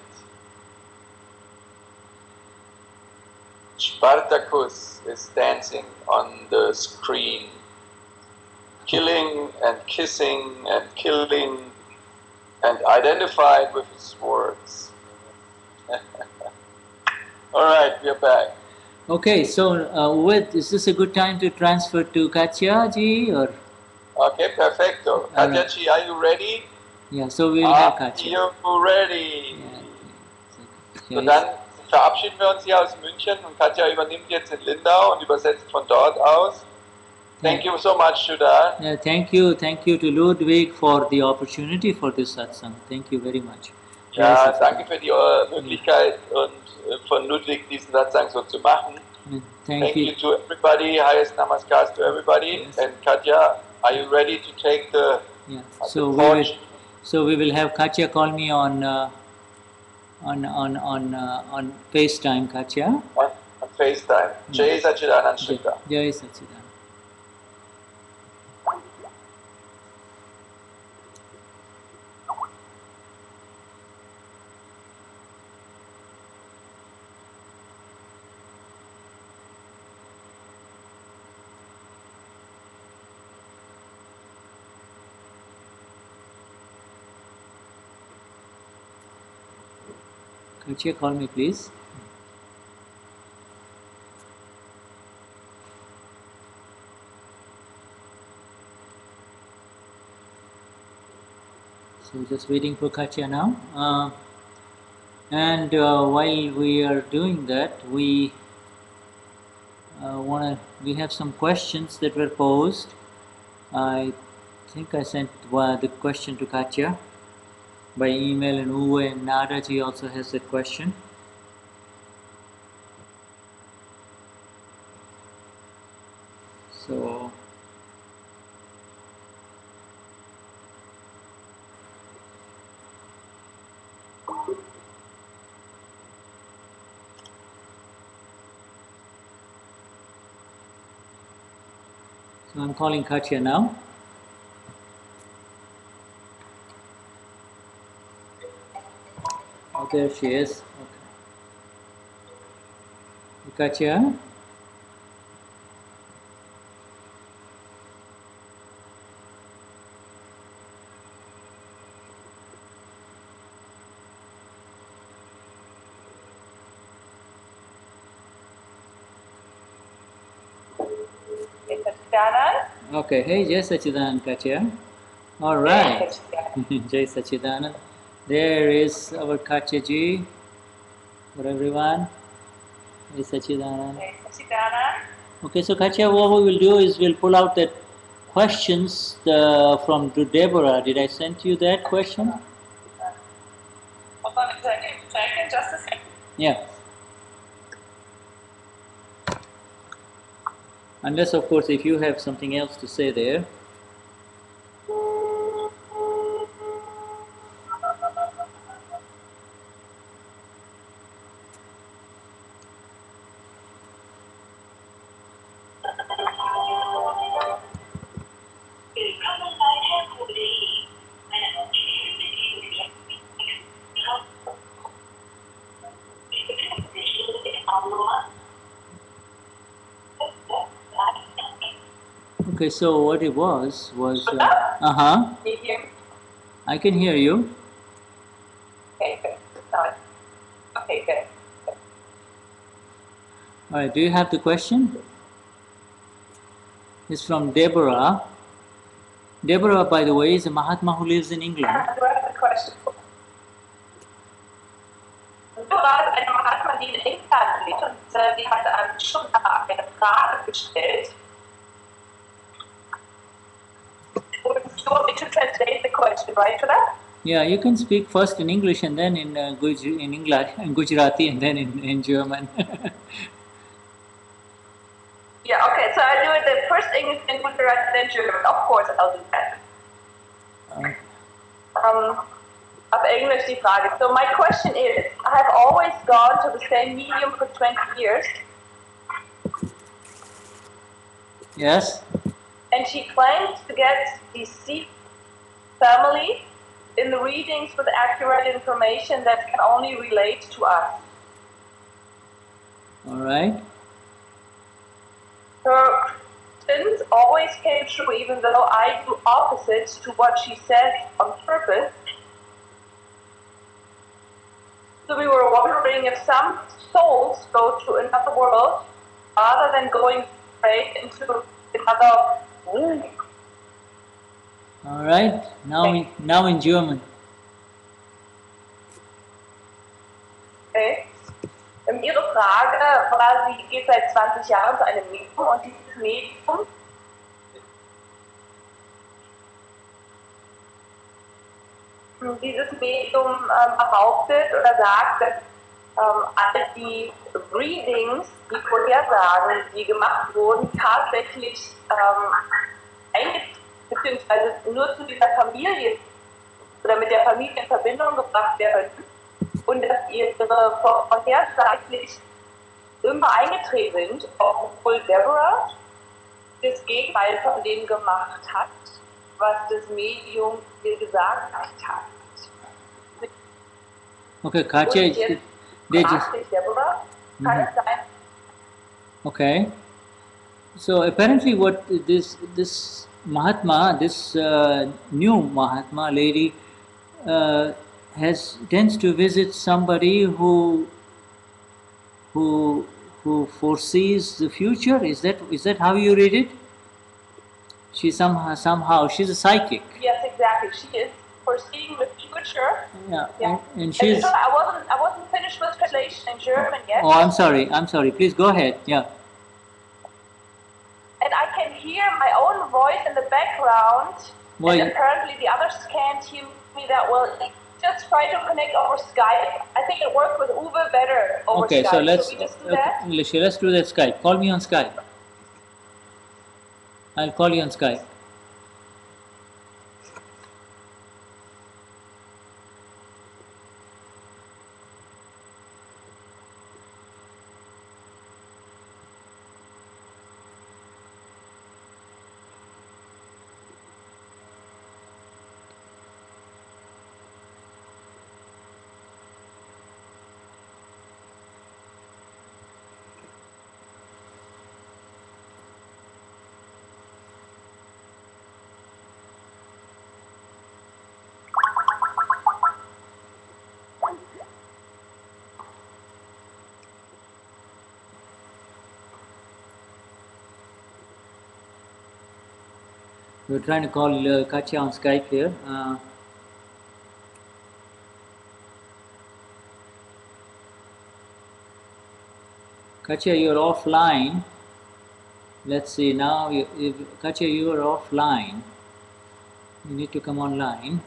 S2: Spartacus is dancing on the screen, killing and kissing and killing and identified with his words. All right, we are back.
S1: okay, so is this a good time to transfer to Katya ji or?
S2: Okay, perfecto. Katya-ji, are you ready?
S1: Yeah, so we'll have Katya.
S2: You ready?
S1: Yeah.
S2: So dann verabschieden wir uns hier aus München und Katja übernimmt jetzt in Lindau und übersetzt von dort aus. Thank you so much, Shuddha.
S1: Yeah, thank you to Ludwig for the opportunity for this satsang. Thank you very much.
S2: Ja, danke für die Möglichkeit und von Ludwig diesen Satsang so zu machen. Thank you to everybody. Highest namaskars to everybody.
S1: Yes.
S2: And Katja, are you ready to take the
S1: Yeah.
S2: torch?
S1: So we will have Katya call me on on FaceTime, Katya.
S2: On FaceTime. Jai Sachidanand Shikha.
S1: Jai Sachidanand. Katya, call me please. So just waiting for Katya now. And while we are doing that, we have some questions that were posed. I think I sent the question to Katya by email, and Uwe and Nadaji also has that question. So I'm calling Katya now. Oh, there she is. Okay. Katya? Okay, hey, Jai Sachidanand, Katya. All right. Jai Sachidanand. There is our Katya ji for everyone. Jai Sachidanand.
S5: Jai Sachidanand.
S1: Okay, so Katya, what we will do is we'll pull out the questions from Deborah. Did I send you that question?
S5: Hold on a second, just a second.
S1: Yeah. Unless, of course, if you have something else to say there. Okay, so what it was
S5: Can you hear me?
S1: I can hear you.
S5: Okay, good. Okay, good.
S1: All right, do you have the question? It's from Deborah. Deborah, by the way, is a Mahatma who lives in England.
S5: Du hast eine Question. Deborah ist eine Mahatma, die in England lebt, und die hat schon eine Frage gestellt. You want me to translate the question, right, for that?
S1: Yeah, you can speak first in English and then in Gujarati and then in German.
S5: Yeah, okay, so I'll do it the first English and Gujarati, then German. Of course, I'll do that. Auf Englisch die Frage. So my question is, I have always gone to the same medium for 20 years.
S1: Yes?
S5: And she claims to get deceived family in the readings with accurate information that can only relate to us.
S1: All right.
S5: Her sins always came true, even though I do opposites to what she says on purpose. So we were wondering if some souls go to another world rather than going straight into another world.
S1: All right. Now in German.
S5: Okay. Ihre Frage war, sie geht seit 20 Jahren zu einem Medium, und dieses Medium behauptet oder sagt, dass all die Readings, die Vorhersagen, die gemacht wurden, tatsächlich beziehungsweise nur zu dieser Familie oder mit der Familie in Verbindung gebracht werden. und dass ihre vorhersaglich immer eingetreten sind, obwohl Deborah das Gegenteil von dem gemacht hat, was das Medium ihr gesagt hat.
S1: Okay, Katja, they just...
S5: Deborah, kann es sein?
S1: Okay. So apparently what this Mahatma, this new Mahatma lady tends to visit somebody who foresees the future. Is that how you read it? She somehow she's a psychic.
S5: Yes, exactly. She is foreseeing the future.
S1: Yeah. And she's...
S5: I wasn't finished with translation in German yet.
S1: Oh, I'm sorry. Please go ahead. Yeah.
S5: And I can hear my own voice in the background.
S1: Well,
S5: and apparently the others can't hear me that well. Just try to connect over Skype. I think it worked with Uwe better over
S1: okay,
S5: Skype.
S1: So let's
S5: we just do that?
S1: let's do that Skype. Call me on Skype. I'll call you on Skype. We're trying to call Katya on Skype here. Katya, you're offline. Let's see now. Katya, you are offline. You need to come online.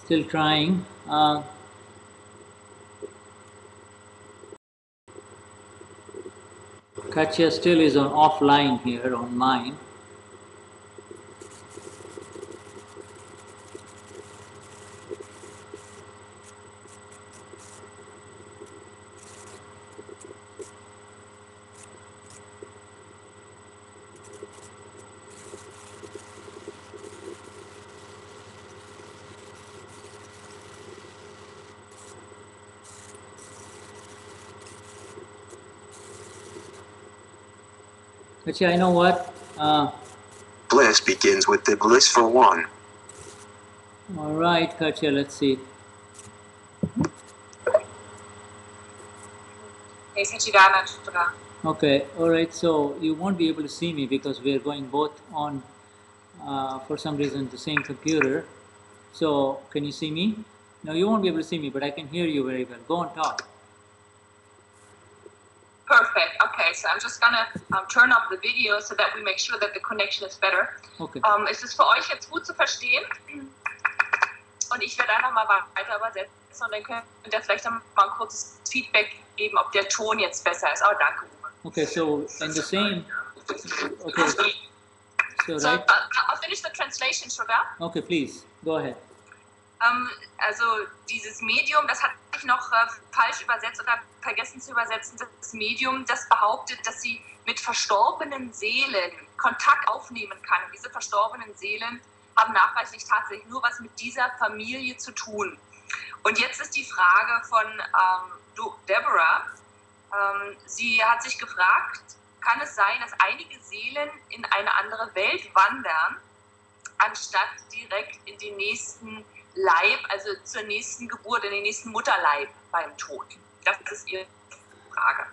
S1: Still trying. Katya still is on offline here on mine. Actually, I know what.
S6: Bliss begins with the blissful one.
S1: All right, Katya, let's see. Okay, all right. So you won't be able to see me because we are going both on, for some reason, the same computer. So can you see me? No, you won't be able to see me, but I can hear you very well. Go on, talk.
S7: Perfect. Okay, so I'm just gonna turn off the video so that we make sure that the connection is better.
S1: Okay.
S7: Ist es für euch jetzt gut zu verstehen? Und ich werde einfach mal weiter übersetzen und dann könnt ihr vielleicht noch mal ein kurzes Feedback geben, ob der Ton jetzt besser ist. Oh, danke, Uwe.
S1: Okay, so in the same. Okay. So right.
S7: I'll finish the translation, Sugar.
S1: Okay, please go ahead.
S7: Also dieses Medium, das hatte ich noch falsch übersetzt oder vergessen zu übersetzen, das Medium, das behauptet, dass sie mit verstorbenen Seelen Kontakt aufnehmen kann. Und diese verstorbenen Seelen haben nachweislich tatsächlich nur was mit dieser Familie zu tun. Und jetzt ist die Frage von Deborah. Sie hat sich gefragt, kann es sein, dass einige Seelen in eine andere Welt wandern, anstatt direkt in den nächsten Leib, also zur nächsten Geburt, in den nächsten Mutterleib beim Tod? Das ist ihre Frage.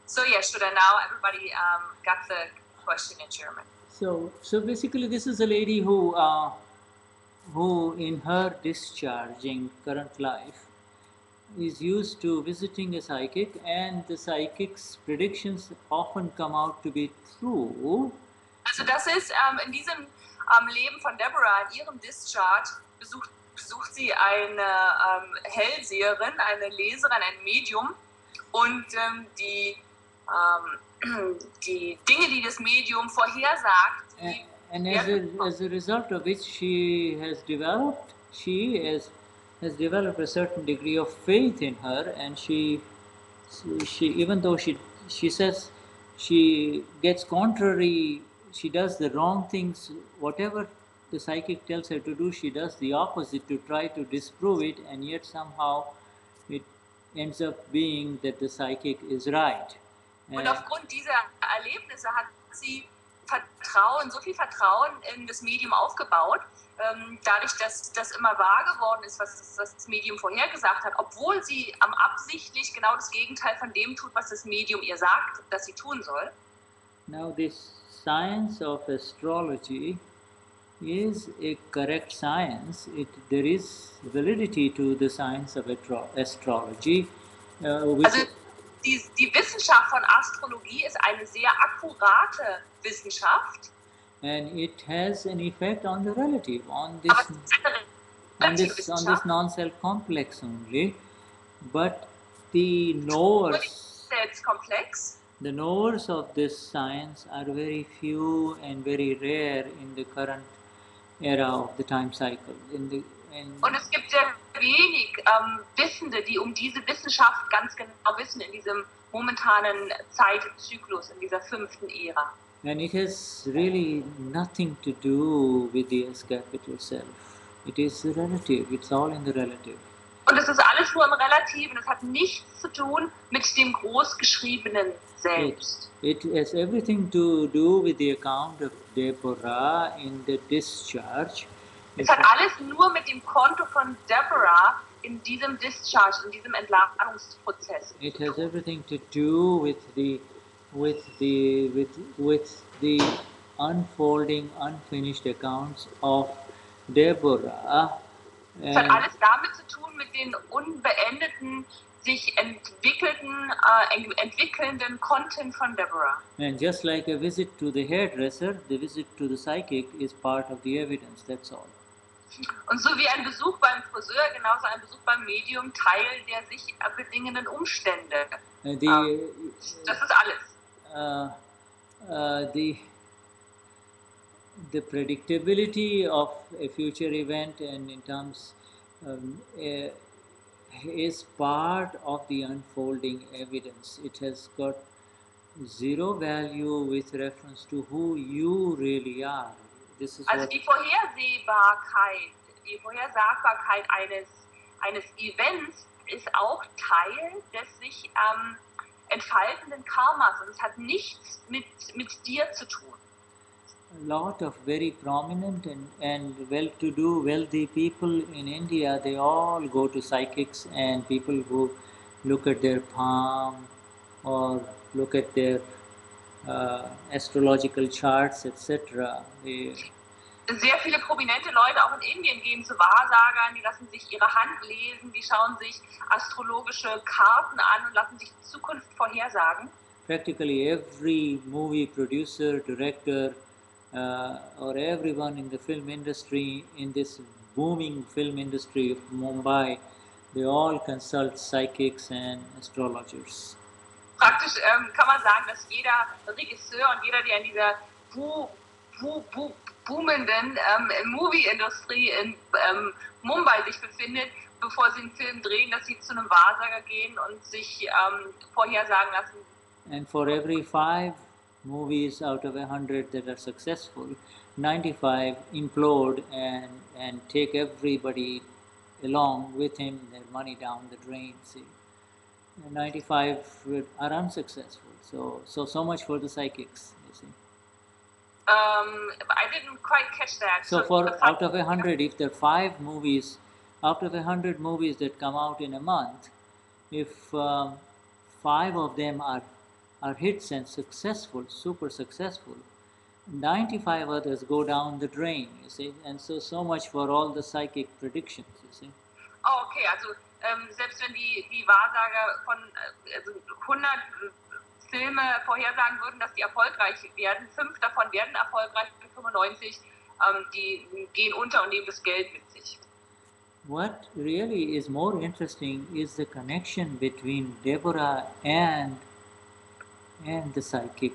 S7: So yes, should I now everybody got the question in German?
S1: So basically, this is a lady who in her discharging current life is used to visiting a psychic, and the psychic's predictions often come out to be true.
S7: Also das ist in diesem Leben von Deborah, in ihrem Discharge, besucht sie eine Hellseherin, eine Leserin, ein Medium, und die Dinge, die das Medium vorhersagt,
S1: and as a result of which she has developed a certain degree of faith in her, and she even though she says she gets contrary, she does the wrong things, whatever the psychic tells her to do, she does the opposite to try to disprove it, and yet somehow it ends up being that the psychic is right.
S7: Und aufgrund dieser Erlebnisse hat sie so viel Vertrauen in das Medium aufgebaut, dadurch, dass das immer wahr geworden ist, was das Medium vorhergesagt hat, obwohl sie absichtlich genau das Gegenteil von dem tut, was das Medium ihr sagt, dass sie tun soll.
S1: Now this science of astrology is a correct science. There is validity to the science of astrology.
S7: Also die Wissenschaft von Astrologie ist eine sehr akkurate Wissenschaft.
S1: And it has an effect on the relative, on this non-self complex only. But the knowers of this science are very few and very rare in the current era of the time cycle.
S7: Und es gibt sehr wenig Wissende, die diese Wissenschaft ganz genau wissen in diesem momentanen Zeitzyklus, in dieser 5. Ära.
S1: And it has really nothing to do with the S-capital self. It is relative, it's all in the relative.
S7: Und es ist alles nur im Relativen, es hat nichts zu tun mit dem großgeschriebenen Selbst.
S1: It has everything to do with the account of Deborah in the discharge.
S7: Es hat alles nur mit dem Konto von Deborah in diesem Discharge, in diesem Entladungsprozess.
S1: It has everything to do with the unfolding, unfinished accounts of Deborah.
S7: Es hat alles damit zu tun mit den unbeendeten, sich entwickelnden Content von Deborah.
S1: And just like a visit to the hairdresser, the visit to the psychic is part of the evidence, that's all.
S7: Und so wie ein Besuch beim Friseur, genauso ein Besuch beim Medium, Teil der sich bedingenden Umstände. Das ist alles.
S1: The predictability of a future event and in terms is part of the unfolding evidence. It has got zero value with reference to who you really are. This is
S7: also die Vorhersagbarkeit eines Events ist auch Teil des sich entfaltenden Karmas, und es hat nichts mit dir zu tun.
S1: A lot of very prominent and well-to-do, wealthy people in India, they all go to psychics and people who look at their palm or look at their astrological charts, etc.
S7: Sehr viele prominente Leute auch in Indien gehen zu Wahrsagern, die lassen sich ihre Hand lesen, die schauen sich astrologische Karten an und lassen sich die Zukunft vorhersagen.
S1: Practically every movie producer, director, or everyone in the film industry, in this booming film industry of Mumbai, they all consult psychics and astrologers.
S7: Praktisch kann man sagen, dass jeder Regisseur und jeder, der in dieser boomenden Movie-Industrie in Mumbai sich befindet, bevor sie einen Film drehen, dass sie zu einem Wahrsager gehen und sich vorhersagen lassen.
S1: And for every 5 movies out of 100 that are successful, 95 implode and take everybody along with him, their money down the drain, see. And 95 are unsuccessful. So much for the psychics, you see.
S7: I didn't quite catch that.
S1: So for out of 100, if there are 5 movies, out of 100 movies that come out in a month, if 5 of them are hits and successful, super successful, 95 others go down the drain, you see. And so much for all the psychic predictions, you see.
S7: Oh, okay, also selbst wenn die Wahrsager von also 100 Filme vorhersagen würden, dass die erfolgreich werden, 5 davon werden erfolgreich, 95 die gehen unter und nehmen das Geld mit sich.
S1: What really is more interesting is the connection between Deborah and the psychic.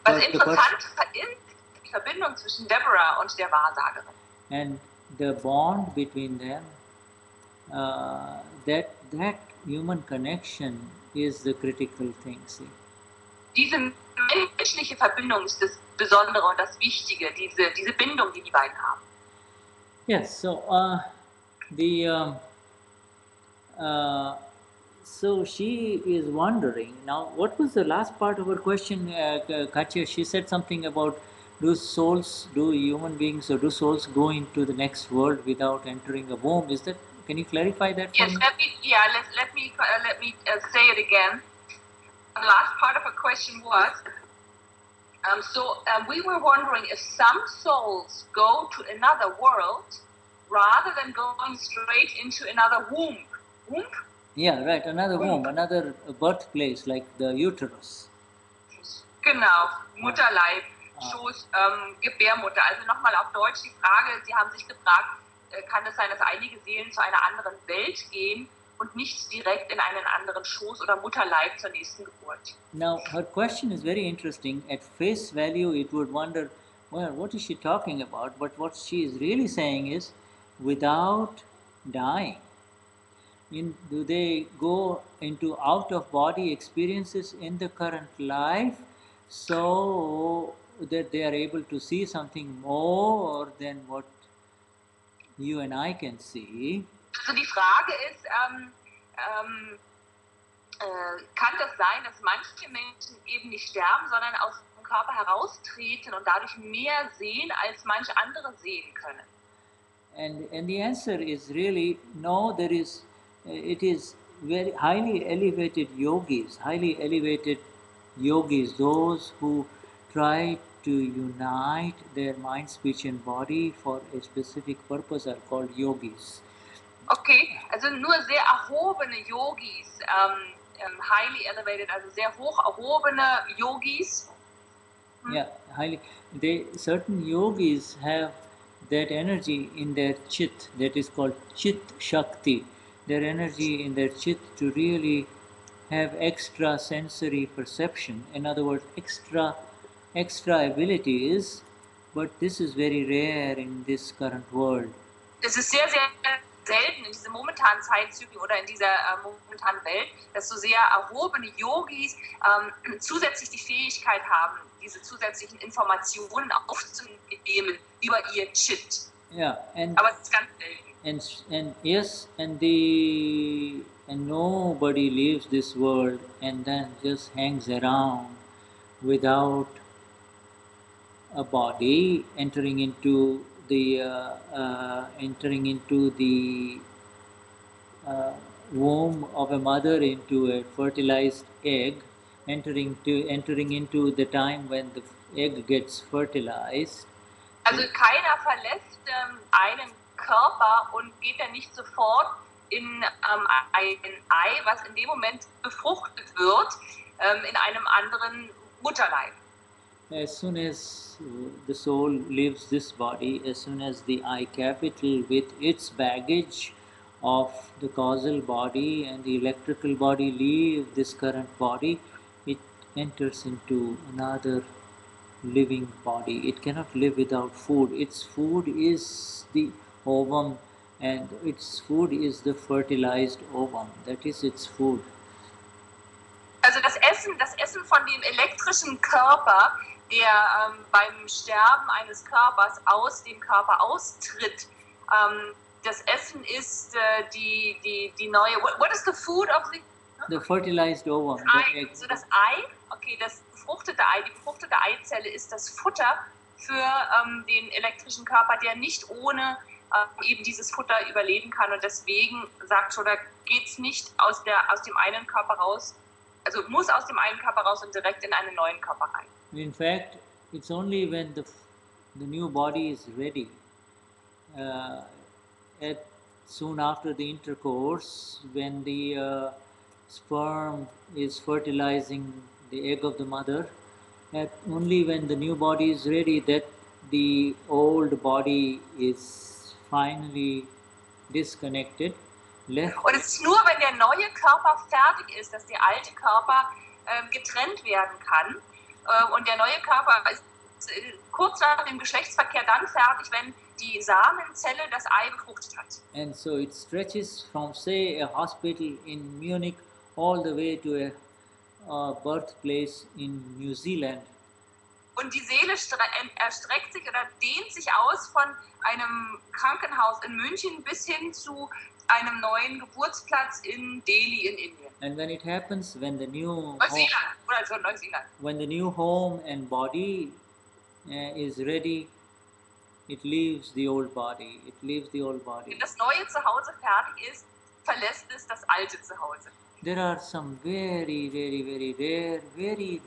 S7: Was interessant ist die Verbindung zwischen Deborah und der Wahrsagerin.
S1: And the bond between them, that human connection is the critical thing, see.
S7: Diese menschliche Verbindung ist das Besondere und das Wichtige, diese Bindung, die beiden haben.
S1: Yes, so so she is wondering now. What was the last part of her question, Katya? She said something about do human beings or do souls go into the next world without entering a womb? Is that? Can you clarify that for
S7: yes,
S1: me?
S7: Let me say it again. The last part of her question was, we were wondering if some souls go to another world rather than going straight into another womb. Womb?
S1: Yeah, right. Another womb, another birthplace, like the uterus.
S7: Genau, Mutterleib, Schoß, Gebärmutter. Also nochmal auf Deutsch die Frage, Sie haben sich gefragt, kann es sein, dass einige Seelen zu einer anderen Welt gehen und nicht direkt in einen anderen Schoß oder Mutterleib zur nächsten Geburt?
S1: Now, her question is very interesting. At face value, it would wonder, well, what is she talking about? But what she is really saying is, without dying, do they go into out-of-body experiences in the current life so that they are able to see something more than what you and I can see?
S7: Also die Frage ist, kann das sein, dass manche Menschen eben nicht sterben, sondern aus dem Körper heraustreten und dadurch mehr sehen, als manche andere sehen können?
S1: And the answer is really no. It is very highly elevated yogis, those who try to unite their mind, speech and body for a specific purpose are called yogis.
S7: Okay, also nur sehr erhobene Yogis, highly elevated, also sehr hoch erhobene Yogis.
S1: Yeah, certain yogis have that energy in their chit, that is called chit shakti, their energy in their chit to really have extra sensory perception, in other words, extra abilities, but this is very rare in this current world.
S7: Es ist sehr, sehr selten in diesem momentanen Zeitzyklen oder in dieser momentanen Welt, dass so sehr erhobene Yogis zusätzlich die Fähigkeit haben, diese zusätzlichen Informationen aufzunehmen über ihr Chit.
S1: Yeah,
S7: aber es ist ganz selten.
S1: And nobody leaves this world and then just hangs around without a body, entering into the womb of a mother, into a fertilized egg, entering into the time when the egg gets fertilized.
S7: Also keiner verlässt einen Körper und geht dann nicht sofort in ein Ei, was in dem Moment befruchtet wird, in einem anderen Mutterleib.
S1: As soon as the soul leaves this body, as soon as the I capital with its baggage of the causal body and the electrical body leave this current body, it enters into another living body. It cannot live without food. Its food is the ovum, and its food is the fertilized ovum. That is its food.
S7: Also das Essen von dem elektrischen Körper der beim Sterben eines Körpers aus dem Körper austritt. Das Essen ist die neue. What is the food of
S1: the fertilized ovum?
S7: Das Ei, okay, das befruchtete Ei, die befruchtete Eizelle ist das Futter für den elektrischen Körper, der nicht ohne eben dieses Futter überleben kann. Und deswegen sagt Shoda, geht es nicht aus dem einen Körper raus, also muss aus dem einen Körper raus und direkt in einen neuen Körper rein.
S1: In fact, it's only when the new body is ready, soon after the intercourse, when the sperm is fertilizing the egg of the mother, only when the new body is ready that the old body is finally disconnected.
S7: Und es ist nur, wenn der neue Körper fertig ist, dass der alte Körper getrennt werden kann. Und der neue Körper ist kurz nach dem Geschlechtsverkehr dann fertig, wenn die Samenzelle das Ei befruchtet hat.
S1: And so it stretches from, say, a hospital in Munich all the way to a birthplace in New Zealand.
S7: Und die Seele erstreckt sich oder dehnt sich aus von einem Krankenhaus in München bis hin zu einem neuen Geburtsplatz in Delhi in Indien.
S1: And when it happens, when the new home and body is ready, it leaves the old body. It leaves the old body.
S7: Wenn das neue Zuhause fertig ist, verlässt es das alte Zuhause.
S1: There are some very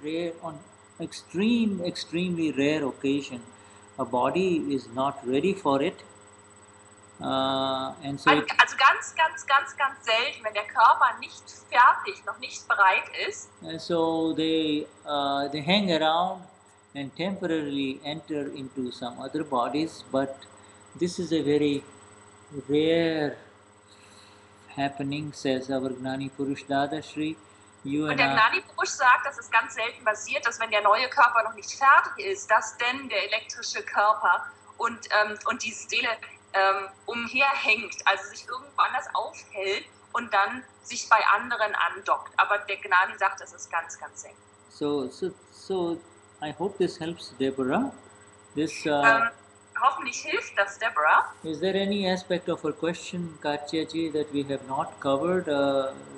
S1: rare, on extremely rare occasion, a body is not ready for it. And so
S7: also ganz selten, wenn der Körper nicht fertig, noch nicht bereit ist.
S1: So they hang around and temporarily enter into some other bodies, but this is a very rare happening, says our Gnani Purush Dadashri.
S7: Und der Gnani Purush sagt, dass es ganz selten passiert, dass wenn der neue Körper noch nicht fertig ist, dass denn der elektrische Körper und die Seele umherhängt, also sich irgendwo anders aufhält und dann sich bei anderen andockt. Aber der Gnani sagt, das ist ganz selten.
S1: So I hope this helps Deborah.
S7: Hoffentlich hilft das Deborah.
S1: Is there any aspect of her question, Katyaji, that we have not covered?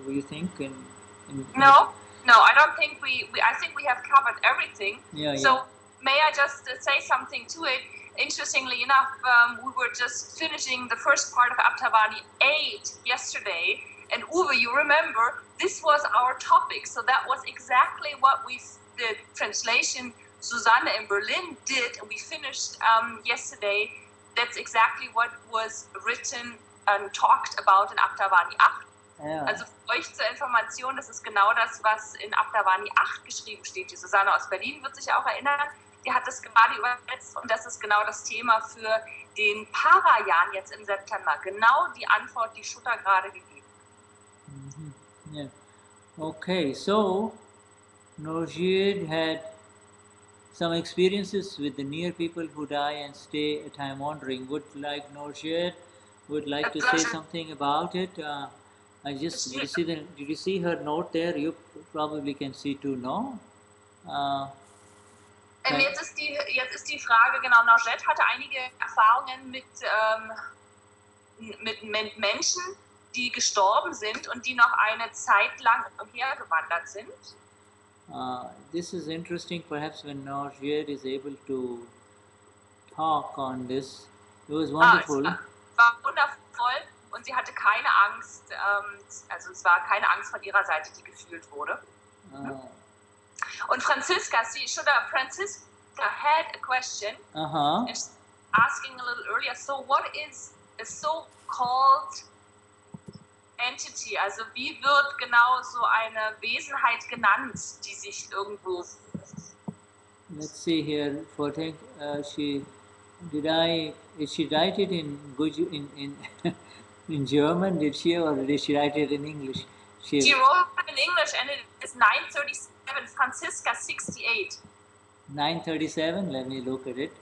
S1: You think?
S7: No, I don't think I think we have covered everything.
S1: Yeah.
S7: May I just say something to it? Interestingly enough, we were just finishing the first part of Aptavani 8 yesterday, and Uwe, you remember, this was our topic, so that was exactly what the translation Susanne in Berlin did, and we finished yesterday. That's exactly what was written and talked about in Aptavani 8.
S1: Yeah.
S7: Also für euch zur Information, das ist genau das, was in Aptavani 8 geschrieben steht. Die Susanne aus Berlin wird sich auch erinnern. Die hat das gerade übersetzt und das ist genau das Thema für den Parajan jetzt im September. Genau die Antwort, die Shuddha gerade gegeben hat.
S1: Yeah. Okay, so Norjid had some experiences with the near people who die and stay a time wandering. Would Norjid like to say something about it? Did you see her note there? You probably can see too, no?
S7: Jetzt ist die Frage, genau, Norjid hatte einige Erfahrungen mit Menschen, die gestorben sind und die noch eine Zeit lang umhergewandert sind.
S1: This is interesting, perhaps when Norjid is able to talk on this. It was wonderful.
S7: Es war wundervoll und sie hatte keine Angst, also es war keine Angst von ihrer Seite, die gefühlt wurde. Und Franziska had a question, and she's asking a little earlier, so what is a so-called entity? Also wie wird genau so eine Wesenheit genannt, die sich irgendwo...
S1: Let's see here, did she write it in German, did she, or did she write it in English?
S7: She wrote it in English and it is 937, Franziska 68.
S1: 937, let me look at it.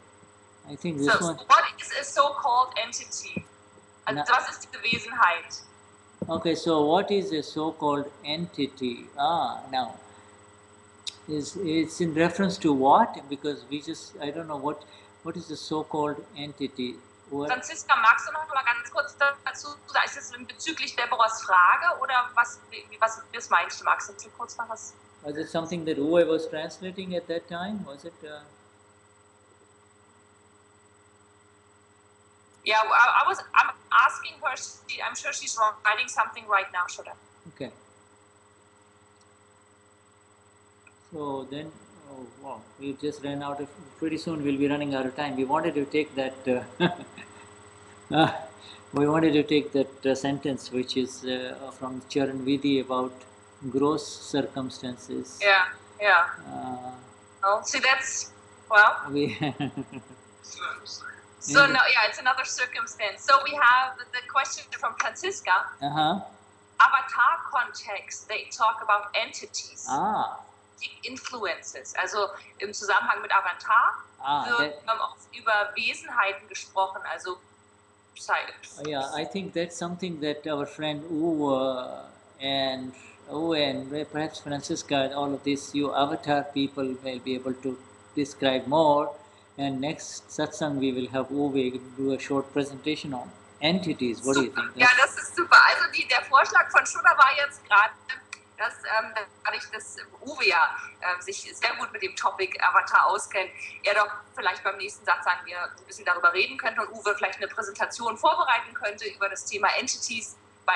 S1: I think this one.
S7: So what is a so-called entity? Also was ist die Wesenheit?
S1: Okay, so what is a so-called entity? Now, it's in reference to what? Because we just, I don't know what is the so-called entity.
S7: Franziska, magst du noch mal ganz kurz dazu sagen, ist es bezüglich Deborahs Frage oder was meinst du? Magst du kurz noch was?
S1: Was it something that Uwe was translating at that time? Was it?
S7: Yeah, I'm asking her. I'm sure she's writing something right now. Shoda.
S1: Okay. So then, oh wow, we just ran out of. Pretty soon we'll be running out of time. We wanted to take that. We wanted to take that sentence which is from Charan Vidhi about gross circumstances.
S7: Yeah. Oh, see, that's well. So no, yeah, it's another circumstance. So we have the question from Franziska. Avatar context. They talk about entities. Influences. Also im Zusammenhang mit Avatar wird oft über Wesenheiten gesprochen, also
S1: yeah, I think that's something that our friend Uwe and perhaps Franziska, all of these, you avatar people will be able to describe more. And next satsang we will have Uwe do a short presentation on entities. What do you think?
S7: Ja, das ist super. Also der Vorschlag von Shuddha war jetzt gerade, dass dadurch, dass Uwe ja sich sehr gut mit dem Topic Avatar auskennt, er doch vielleicht beim nächsten Satz sagen wir ein bisschen darüber reden könnte und Uwe vielleicht eine Präsentation vorbereiten könnte über das Thema Entities bei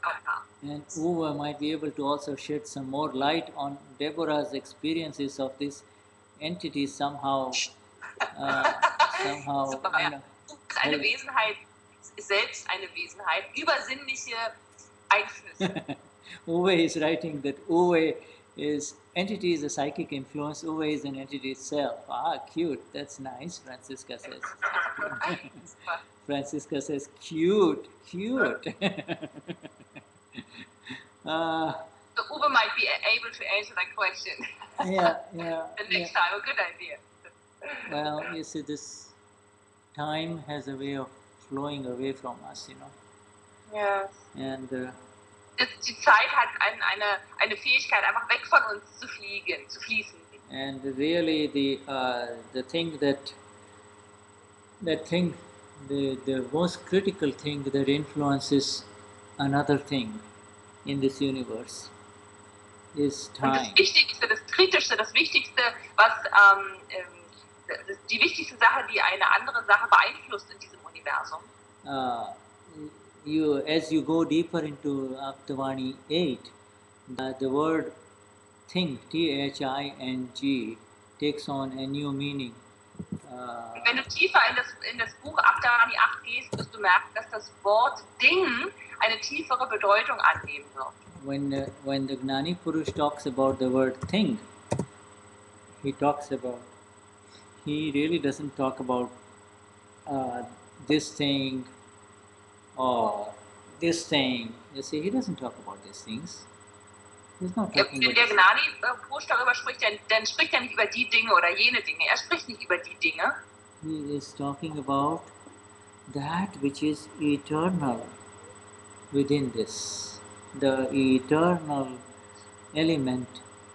S7: Avatar.
S1: And Uwe might be able to also shed some more light on Deborah's experiences of these entities somehow.
S7: Super, ja. Eine Wesenheit ist selbst eine Wesenheit, übersinnliche Einflüsse.
S1: Uwe is writing that entity is a psychic influence. Uwe is an entity itself. Cute. That's nice, Franziska says. Franziska says, cute.
S7: So Uwe might be able to answer that question.
S1: Yeah.
S7: The next time, a good idea.
S1: Well, you see, this time has a way of flowing away from us, you know.
S7: Yes.
S1: And
S7: die Zeit hat eine Fähigkeit, einfach weg von uns zu fließen.
S1: And really, the most critical thing that influences another thing in this universe is time.
S7: Und das Wichtigste, das Kritischste, das Wichtigste, was die wichtigste Sache, die eine andere Sache beeinflusst in diesem Universum.
S1: As you go deeper into Aptavani 8, the word think, T-H-I-N-G, takes on a new meaning.
S7: Wenn du tiefer in das Buch Aptavani 8 gehst, wirst du merken, dass das Wort Ding eine tiefere Bedeutung annehmen wird.
S1: When the Gnani Purush talks about the word thing, he really doesn't talk about this thing or this thing. You see, he doesn't talk about these things. He's not talking
S7: Wenn der Gnani Purush darüber spricht, dann spricht er nicht über die Dinge oder jene Dinge. Er spricht nicht über die Dinge.
S1: He is talking about that which is eternal within this. The eternal element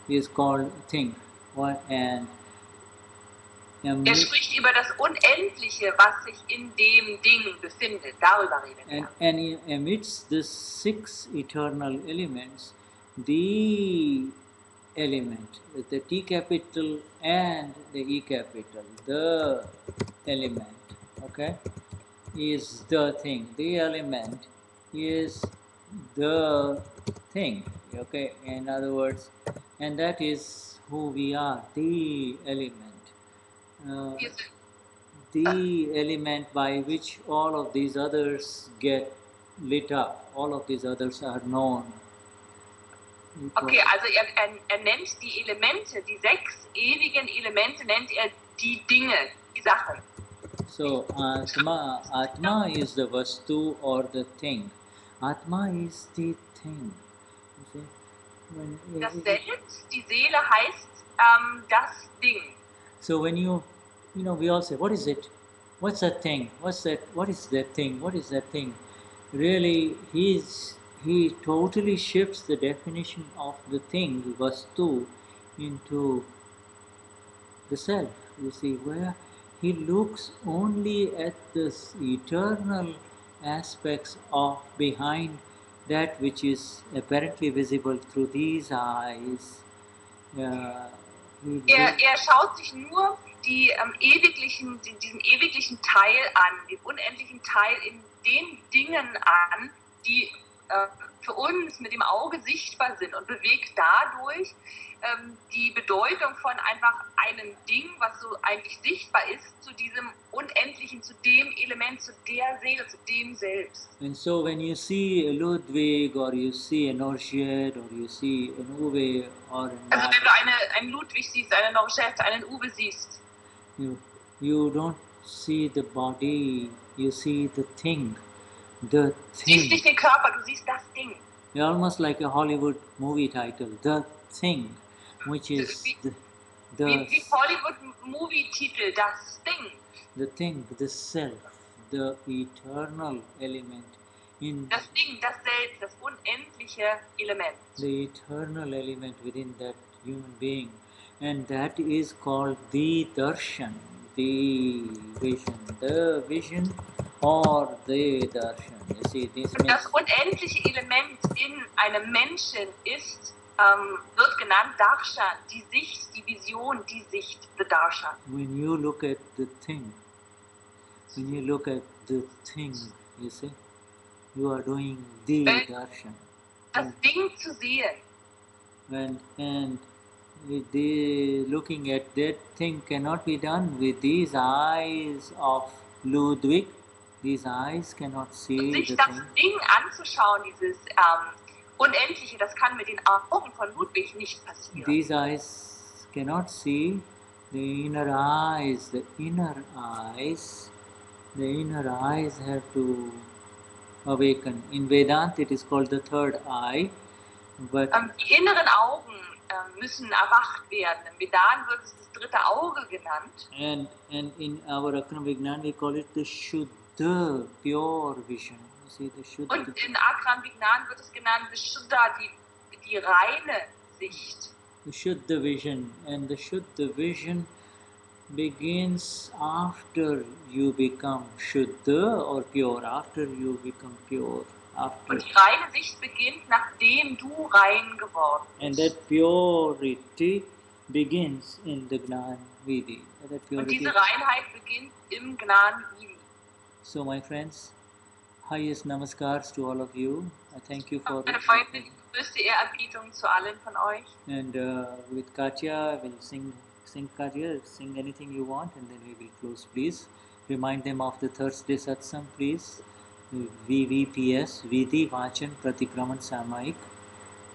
S1: is called thing. And
S7: er spricht über das Unendliche, was sich in dem Ding befindet. Darüber redet er.
S1: And amidst the 6 eternal elements, the element, the T capital and the E capital, the element, okay, is the thing. The element is the thing, okay, in other words, and that is who we are, the element. The element by which all of these others get lit up, all of these others are known.
S7: Okay, also er nennt die Elemente, die 6 ewigen Elemente, nennt er die Dinge, die Sachen.
S1: So, Atma is the Vastu or the thing. Atma is the thing. You see?
S7: Das Selbst, die Seele heißt das Ding.
S1: So when you know, we all say, what is it? What's that thing? What's that? What is that thing? What is that thing? Really, he totally shifts the definition of the thing, Vastu, into the self. You see, where he looks only at this eternal aspects of behind that which is apparently visible through these eyes.
S7: Er schaut sich nur diesen ewiglichen Teil an, den unendlichen Teil in den Dingen an, die für uns mit dem Auge sichtbar sind und bewegt dadurch die Bedeutung von einfach einem Ding, was so eigentlich sichtbar ist, zu diesem Unendlichen, zu dem Element, zu der Seele, zu dem Selbst.
S1: And so when you see a Ludwig or you see a Norged or you see an Uwe or
S7: Also wenn du einen Ludwig siehst, einen Norged, einen Uwe siehst,
S1: you don't see the body, you see the thing.
S7: Du siehst nicht den Körper, du siehst das Ding.
S1: Almost like a Hollywood movie title, The Thing, which is
S7: wie Hollywood-Movie-Titel, das Ding.
S1: The thing, the self, the eternal element.
S7: Das Ding, das Selbst, das unendliche Element.
S1: The eternal element within that human being. And that is called the darshan, the vision or the darshan. You see, this
S7: Und das unendliche Element in einem Menschen ist, wird genannt Darshan, die Sicht, die Vision, die Sicht, the Darshan.
S1: When you look at the thing, you see, you are doing the darshan.
S7: Das Ding zu sehen.
S1: And looking at that thing cannot be done with these eyes of Ludwig. These eyes cannot see
S7: sich
S1: the
S7: das
S1: thing.
S7: Ding anzuschauen, dieses Unendliche, das kann mit den Augen von Ludwig nicht passieren.
S1: These eyes cannot see the inner eyes. The inner eyes have to awaken. In Vedanta it is called the third eye. But
S7: die inneren Augen müssen erwacht werden. Im Vedan wird es das dritte Auge genannt.
S1: And in our Akram Vignan we call it the Shuddha, pure vision. You see, the Shuddha.
S7: Und in Akram Vignan wird es genannt Vishuddha, die reine Sicht.
S1: The Shuddha vision. And the Shuddha vision begins after you become Shuddha or pure, after you become pure.
S7: Und die reine Sicht beginnt, nachdem du rein geworden bist.
S1: And that purity begins in the Gnani Vidi.
S7: Und diese Reinheit beginnt im Gnani Vidi.
S1: So my friends, highest namaskars to all of you. I thank you for
S7: Meine Freunde, die größte Ehrerbietung zu allen von euch.
S1: And with Katya, we'll sing Katya, sing anything you want, and then we will close. Please remind them of the Thursday Satsang, please. VVPS, Vidhi Vachan Pratikraman Samayik.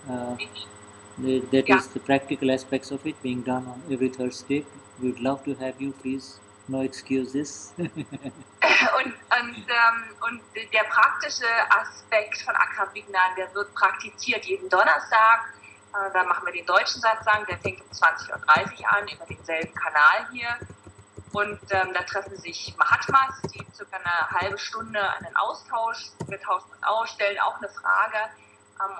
S1: That is the practical aspects of it being done on every Thursday. We would love to have you, please. No excuses.
S7: Und der praktische Aspekt von Akram Vignan, der wird praktiziert jeden Donnerstag. Da machen wir den deutschen Satsang, der fängt um 20:30 Uhr an, über denselben Kanal hier. Und da treffen sich Mahatmas, die circa eine halbe Stunde einen Austausch, wir tauschen uns aus, stellen auch eine Frage.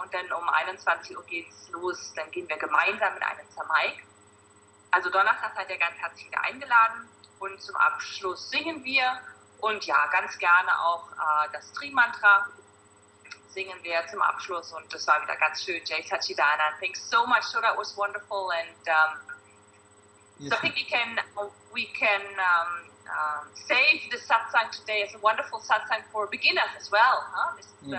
S7: Und dann um 21 Uhr geht's los, dann gehen wir gemeinsam in einen Samaik. Also Donnerstag seid ihr ganz herzlich wieder eingeladen. Und zum Abschluss singen wir. Und ja, ganz gerne auch das Tri-Mantra singen wir zum Abschluss. Und das war wieder ganz schön. Jai Satchidanand. Thanks so much. So that was wonderful. And
S1: Yes.
S7: so I think we can save the satsang today as a wonderful satsang for beginners as well. Huh?
S1: We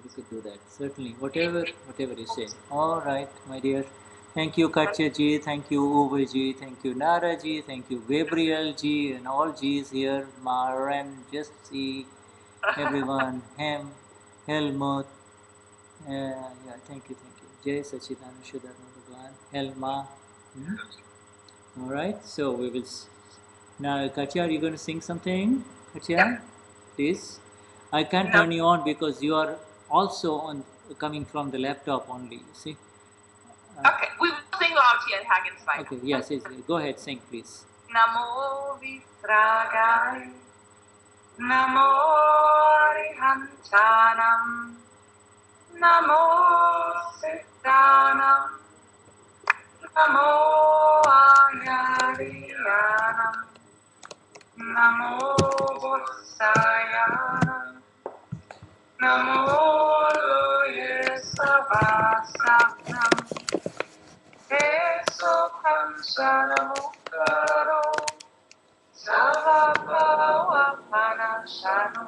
S1: could do that, certainly. Whatever you say. All right, my dear. Thank you, Katya ji. Thank you, Uwe ji. Thank you, Nara ji. Thank you, Gabriel ji, and all G's here. Maren, just see everyone. Helmut. Thank you. Jai Sachidanand Shuddhatma Bhagavan. Helma. All right, so we will. Now, Katya, are you going to sing something? Katya,
S7: yeah.
S1: Please. I can't turn you on because you are also coming from the laptop only. You see.
S7: Okay, we will sing loud here in Hagen's.
S1: Okay, yes, go ahead, sing, please.
S7: Namo Visragai, Namo Rihanchanam, Namo Siddhanam, Namo Ayariyanam, Namo Vasayanam, Namo Loye Savasakam, Eso Pansanamukaro, Savabhava Panashano,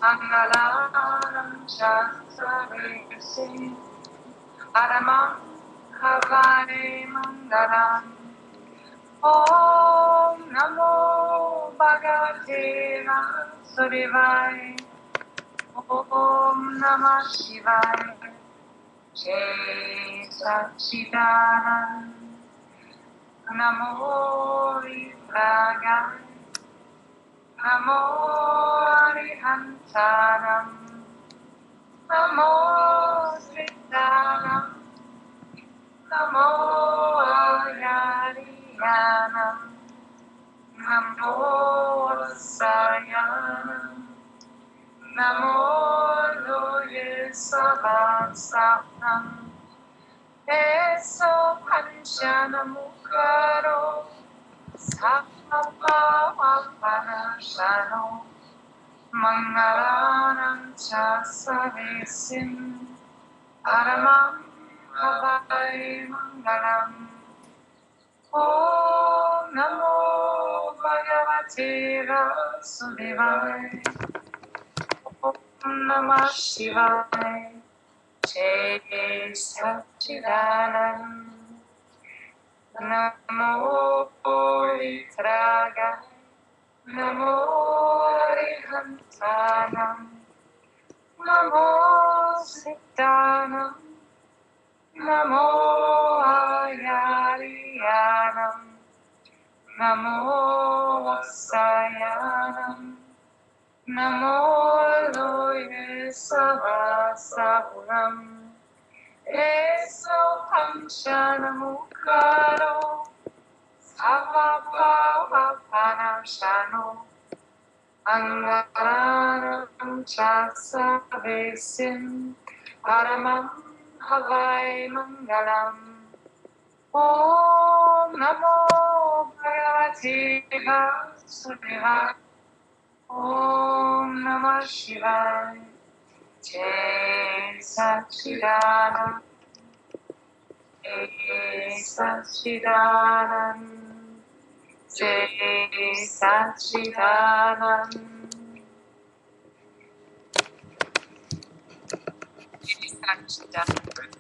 S7: Mangalanam Shasavesi, Adamam Havai Mangalam. Om Namo Bhagavate Vasudevaya. Om Namah Shivaya. Jai Satchidanand. Namo Vigrahaya. Namo Arihantanam. Namo Sritanam. Namo Ayariyanam. Namo Sayanam. Namo Loye Savasakam. Eso Panchanamukaro. Sapapavapanashano. Mangalanam Chasavesim. Paramam Havai Mangalam. Om Namo Bhagavate Vasudevaya. Om Namah Shivaya. Jai Satchidanand. Namo Vigrahaya. Namo Arihantanam. Namo Siddhanam. Namo Ayariyanam. Namo Vasayanam. Namo Loye Savasahuram. Eso Panchanamukaro. Savabhava Panashano. Angaranam Chasavesim. Paramam Havai Mangalam. Om Namo Bhagavate Vasudevaya. Om Namah Shivaya. Jai Satchidanand. Jai Satchidanand. Jai Satchidanand. Jai Satchidanand.